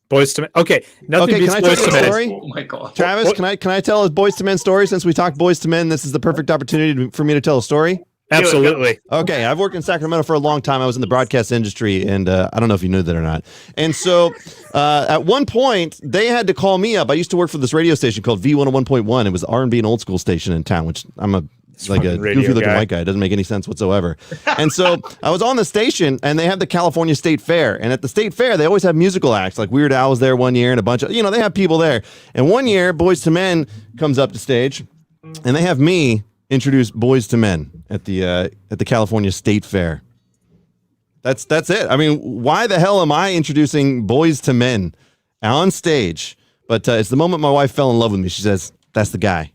Boys to Men. Okay. Nothing Okay, beats can I Boys tell to you a Men. story? Oh my god. Travis, can I tell a Boys to Men story? Since we talked Boys to Men, this is the perfect opportunity for me to tell a story. Absolutely. Okay, I've worked in Sacramento for a long time. I was in the broadcast industry, and I don't know if you knew that or not. And so at one point, they had to call me up. I used to work for this radio station called V101.1. It was R&B and old school station in town, which I'm a goofy looking white guy. It doesn't make any sense whatsoever. And so I was on the station, and they had the California State Fair. And at the State Fair, they always have musical acts. Like Weird Al was there one year, and a bunch of, they have people there. And one year, Boys to Men comes up to stage, and they have me introduce Boys to Men at the California State Fair. That's it. I mean, why the hell am I introducing Boys to Men on stage? But it's the moment my wife fell in love with me. She says, "That's the guy."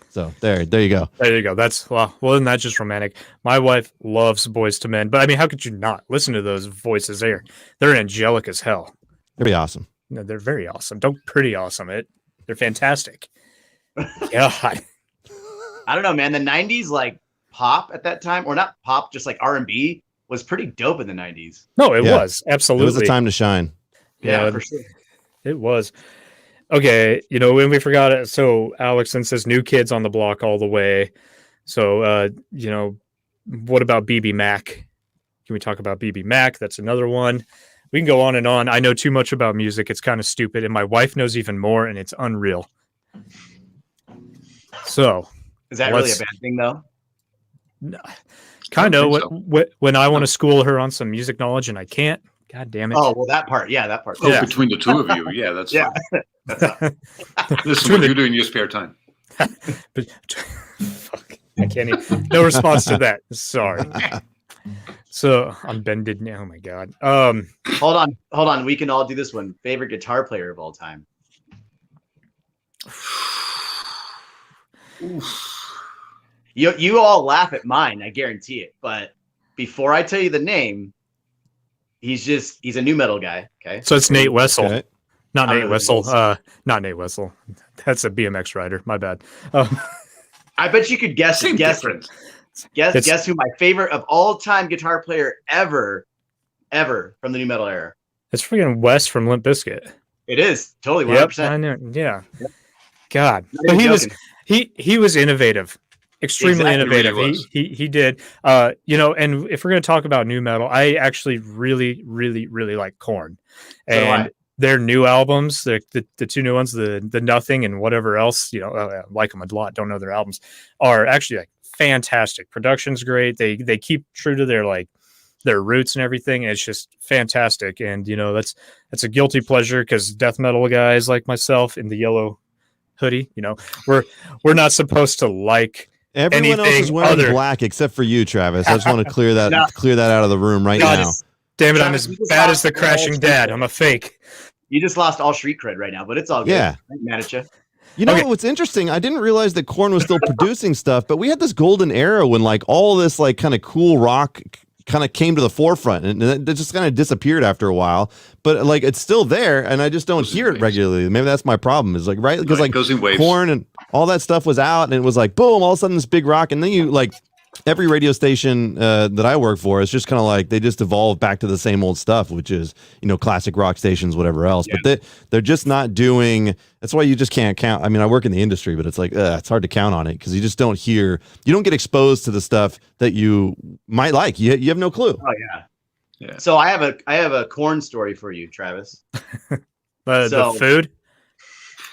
So there you go. There you go. That's well, isn't that just romantic? My wife loves Boys to Men, but I mean, how could you not listen to those voices? They're angelic as hell. They're pretty awesome. No, they're very awesome. Pretty awesome. They're fantastic. God. I don't know, man. The 90s, like pop at that time, or not pop, just like R&B was pretty dope in the 90s. No, it was. Absolutely. It was the time to shine. Yeah, for sure. It was. Okay, when we forgot it. So Alex then says New Kids on the Block all the way. So, what about BB Mac? Can we talk about BB Mac? That's another one. We can go on and on. I know too much about music. It's kind of stupid. And my wife knows even more, and it's unreal. So... Is that really a bad thing, though? No, kind of. When I want to school her on some music knowledge and I can't, God damn it. Oh, well, that part. Yeah, that part. Oh, yeah. Between the two of you. Yeah, that's yeah. This is what you do in your spare time. Fuck. I can't even. No response to that. Sorry. So I'm bended now. Oh, my God. Hold on. We can all do this one. Favorite guitar player of all time. You all laugh at mine, I guarantee it. But before I tell you the name, he's a new metal guy. Okay. So it's Nate Wessel. Okay. Not Nate Wessel. Not Nate Wessel. That's a BMX rider. My bad. I bet you could guess. Same Guess difference. who my favorite of all time guitar player ever from the new metal era. It's freaking Wes from Limp Bizkit. It is totally 100%. Yep, I know. Yeah. God. Not But even he was innovative. Extremely Exactly. innovative. He did. And if we're going to talk about new metal, I actually really, really, really like Korn. And their new albums, the two new ones, the Nothing and whatever else, I like them a lot, don't know their albums, are actually like fantastic. Production's great. They keep true to their roots and everything. And it's just fantastic. And that's a guilty pleasure because death metal guys like myself in the yellow hoodie, we're not supposed to like everyone else is wearing black except for you, Travis. I just want to clear that out of the room right now. Damn it, Travis, I'm as bad as the crashing dad. I'm a fake. You just lost all street cred right now, but it's all good. Yeah. I'm mad at you. You know what's interesting? I didn't realize that Korn was still producing stuff, but we had this golden era when all this kind of cool rock kind of came to the forefront, and it just kind of disappeared after a while. But it's still there, and I just don't hear it regularly. Maybe that's my problem. Is because goes in waves. Korn and all that stuff was out, and it was boom, all of a sudden this big rock, and then you every radio station that I work for is just kind of like they just evolve back to the same old stuff, which is, classic rock stations, whatever else. Yeah. But they're just not doing. That's why you just can't count. I mean, I work in the industry, but it's like it's hard to count on it because you just don't hear. You don't get exposed to the stuff that you might like. You have no clue. Oh yeah. So I have a corn story for you, Travis. The food.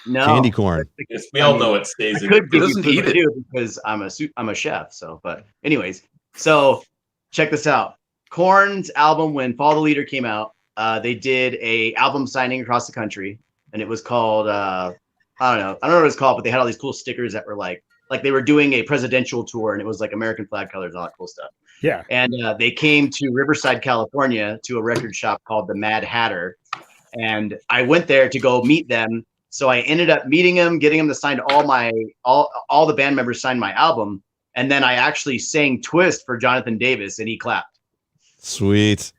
No, candy corn. Yes, we all know it stays. I could give you food too because I'm a chef. So, but anyways, so check this out. Korn's album when Follow the Leader came out, they did a album signing across the country, and it was called I don't know what it was called, but they had all these cool stickers that were like they were doing a presidential tour, and it was like American flag colors, all that cool stuff. Yeah. And they came to Riverside, California, to a record shop called the Mad Hatter, and I went there to go meet them. So I ended up meeting him, getting him to sign all the band members signed my album, and then I actually sang "Twist" for Jonathan Davis, and he clapped. Sweet.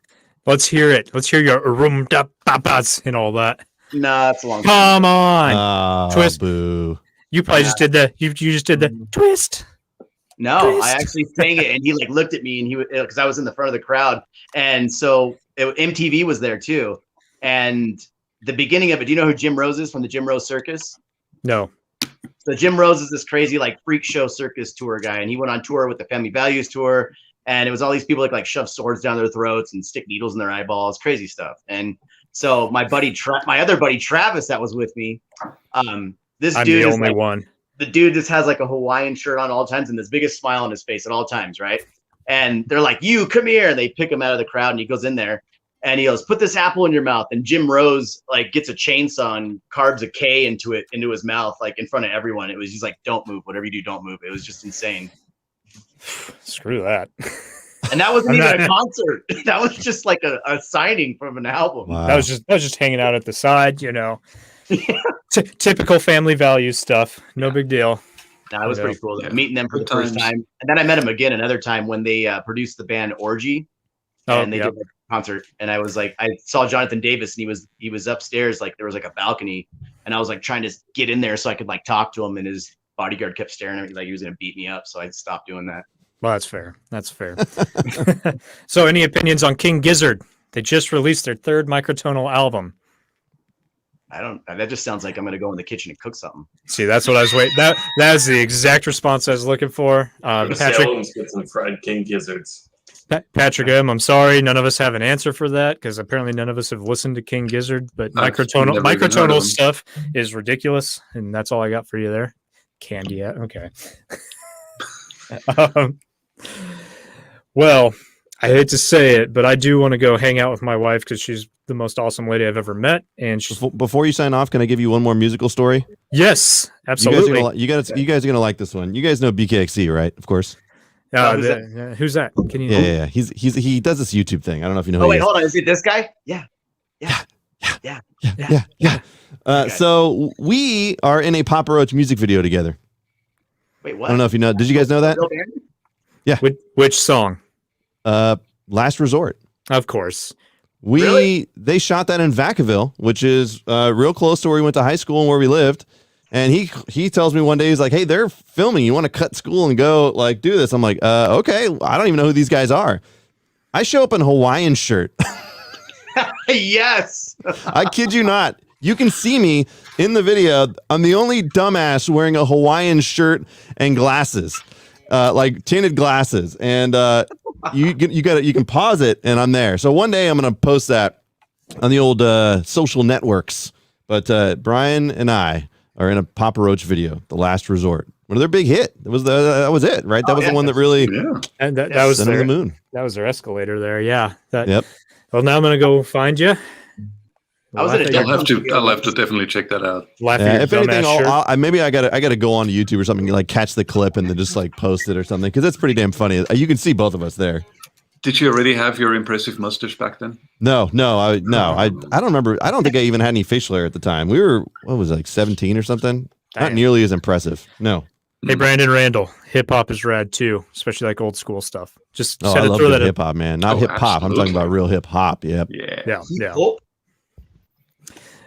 Let's hear it. Let's hear your rum da papas and all that. Nah, it's a long time. Come on, Twist. Boo. You probably just did the. You just did the Twist. No, Twist. I actually sang it, and he looked at me, and he because I was in the front of the crowd, and so MTV was there too, and. The beginning of it, do you know who Jim Rose is from the Jim Rose Circus? No. So Jim Rose is this crazy freak show circus tour guy, and he went on tour with the Family Values tour, and it was all these people like shove swords down their throats and stick needles in their eyeballs, crazy stuff. And so my other buddy Travis that was with me, this I'm dude the is only one. The dude just has a Hawaiian shirt on all times and this biggest smile on his face at all times, right? And they're like, "You come here," and they pick him out of the crowd, and he goes in there. And he goes, "Put this apple in your mouth." And Jim Rose gets a chainsaw and carves a K into his mouth, in front of everyone. He's like, "Don't move. Whatever you do, don't move." It was just insane. Screw that. And that wasn't even a concert. That was just a signing from an album. Wow. That was just hanging out at the side, Typical Family Values stuff. No big deal. That was pretty cool. Meeting them for the first time. And then I met him again another time when they produced the band Orgy. And they did a concert, and I was I saw Jonathan Davis, and he was upstairs, there was a balcony, and I was trying to get in there so I could talk to him, and his bodyguard kept staring at me like he was gonna beat me up, so I stopped doing that. Well, that's fair. That's fair. So, any opinions on King Gizzard? They just released their third microtonal album. That just sounds like I'm gonna go in the kitchen and cook something. See, that's what I was waiting. That is the exact response I was looking for. Patrick, get some fried King Gizzards. Patrick M., I'm sorry, none of us have an answer for that because apparently none of us have listened to King Gizzard. But microtonal stuff is ridiculous, and that's all I got for you there. Candy, okay. Well, I hate to say it, but I do want to go hang out with my wife because she's the most awesome lady I've ever met. And before you sign off, can I give you one more musical story? Yes, absolutely. You guys are gonna like this one. You guys know BKXC, right? Of course. Who's that? Can you? Yeah. He does this YouTube thing. I don't know if you know. Oh wait, hold on. Is it this guy? Yeah. Okay. So we are in a Papa Roach music video together. Wait, what? I don't know if you know. Did you guys know that? Yeah. Which song? Last Resort. Of course. They shot that in Vacaville, which is real close to where we went to high school and where we lived. And he tells me one day, he's like, "Hey, they're filming. You want to cut school and go do this?" I'm like, "Okay." I don't even know who these guys are. I show up in a Hawaiian shirt. Yes. I kid you not. You can see me in the video. I'm the only dumbass wearing a Hawaiian shirt and glasses, tinted glasses. And you can pause it, and I'm there. So one day I'm gonna post that on the old social networks. But Brian and I are in a Papa Roach video, The Last Resort. One of their big hit. That was it, right? That was the one that really and that was sent the moon. That was their escalator there. Yeah. Yep. Well, now I'm gonna go find you. I'll have to definitely check that out. If anything, maybe I gotta go on YouTube or something, catch the clip and then just post it or something, because that's pretty damn funny. You can see both of us there. Did you already have your impressive mustache back then? No, I don't remember. I don't think I even had any facial hair at the time. We were 17 or something. Not nearly as impressive. No. Hey, Brandon Randall, hip hop is rad too, especially old school stuff. Just I love hip hop, man. Not hip hop. I'm talking about real hip hop. Yep. Yeah.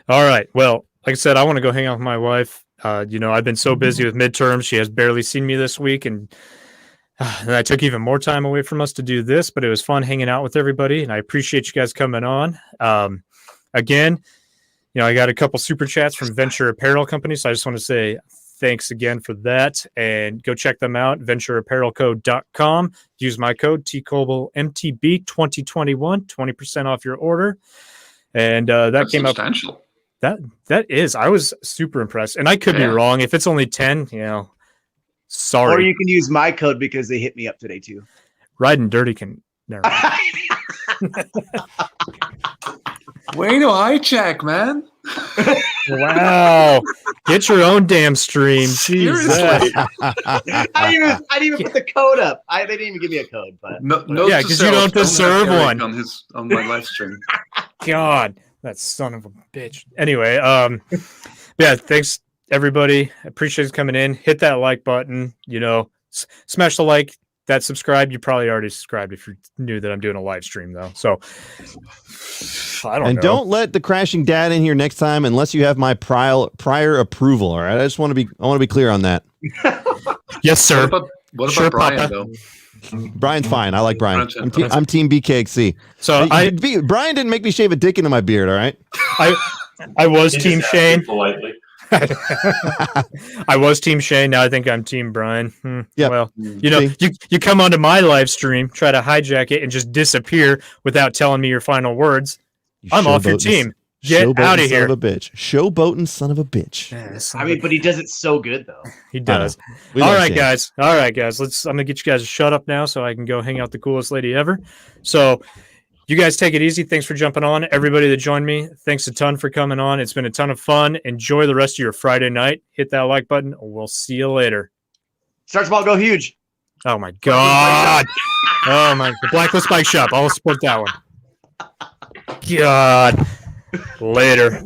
All right. Well, like I said, I want to go hang out with my wife. I've been so busy with midterms. She has barely seen me this week, and And I took even more time away from us to do this, but it was fun hanging out with everybody, and I appreciate you guys coming on. Again, I got a couple super chats from Venture Apparel Company, so I just want to say thanks again for that, and go check them out, ventureapparelco.com. Use my code TCOBLEMTB2021, 20% off your order. And that came substantial. That is. I was super impressed, and I could be wrong. If it's only 10, sorry. Or you can use my code because they hit me up today too. Riding Dirty can never. Way to eye check, man. Wow. Get your own damn stream. Jesus. I didn't even put the code up. They didn't even give me a code, but no, yeah, because you don't deserve one on my live stream. God, that son of a bitch. Anyway, thanks everybody. Appreciate you coming in. Hit that like button. Smash the like. That subscribe, you probably already subscribed if you knew that I'm doing a live stream, though. So I don't know. And don't let the crashing dad in here next time unless you have my prior approval. All right, I want to be clear on that. Yes, sir. What about Brian, Papa. though? Brian's fine. I like Brian. I'm team BKXC. So Brian didn't make me shave a dick into my beard. All right. I was Team Shane. Politely. I was Team Shane. Now I think I'm Team Brian. Yeah. Well, you come onto my live stream, try to hijack it, and just disappear without telling me your final words. I'm off your team. Get out of here. Son of a bitch. Showboating son of a bitch. But he does it so good though. He does. All right, guys. I'm gonna get you guys to shut up now so I can go hang out with the coolest lady ever. So you guys take it easy. Thanks for jumping on. Everybody that joined me, thanks a ton for coming on. It's been a ton of fun. Enjoy the rest of your Friday night. Hit that like button. We'll see you later. Starts ball go huge. Oh my God. Oh my, the Blacklist Bike Shop. I'll support that one. God. Later.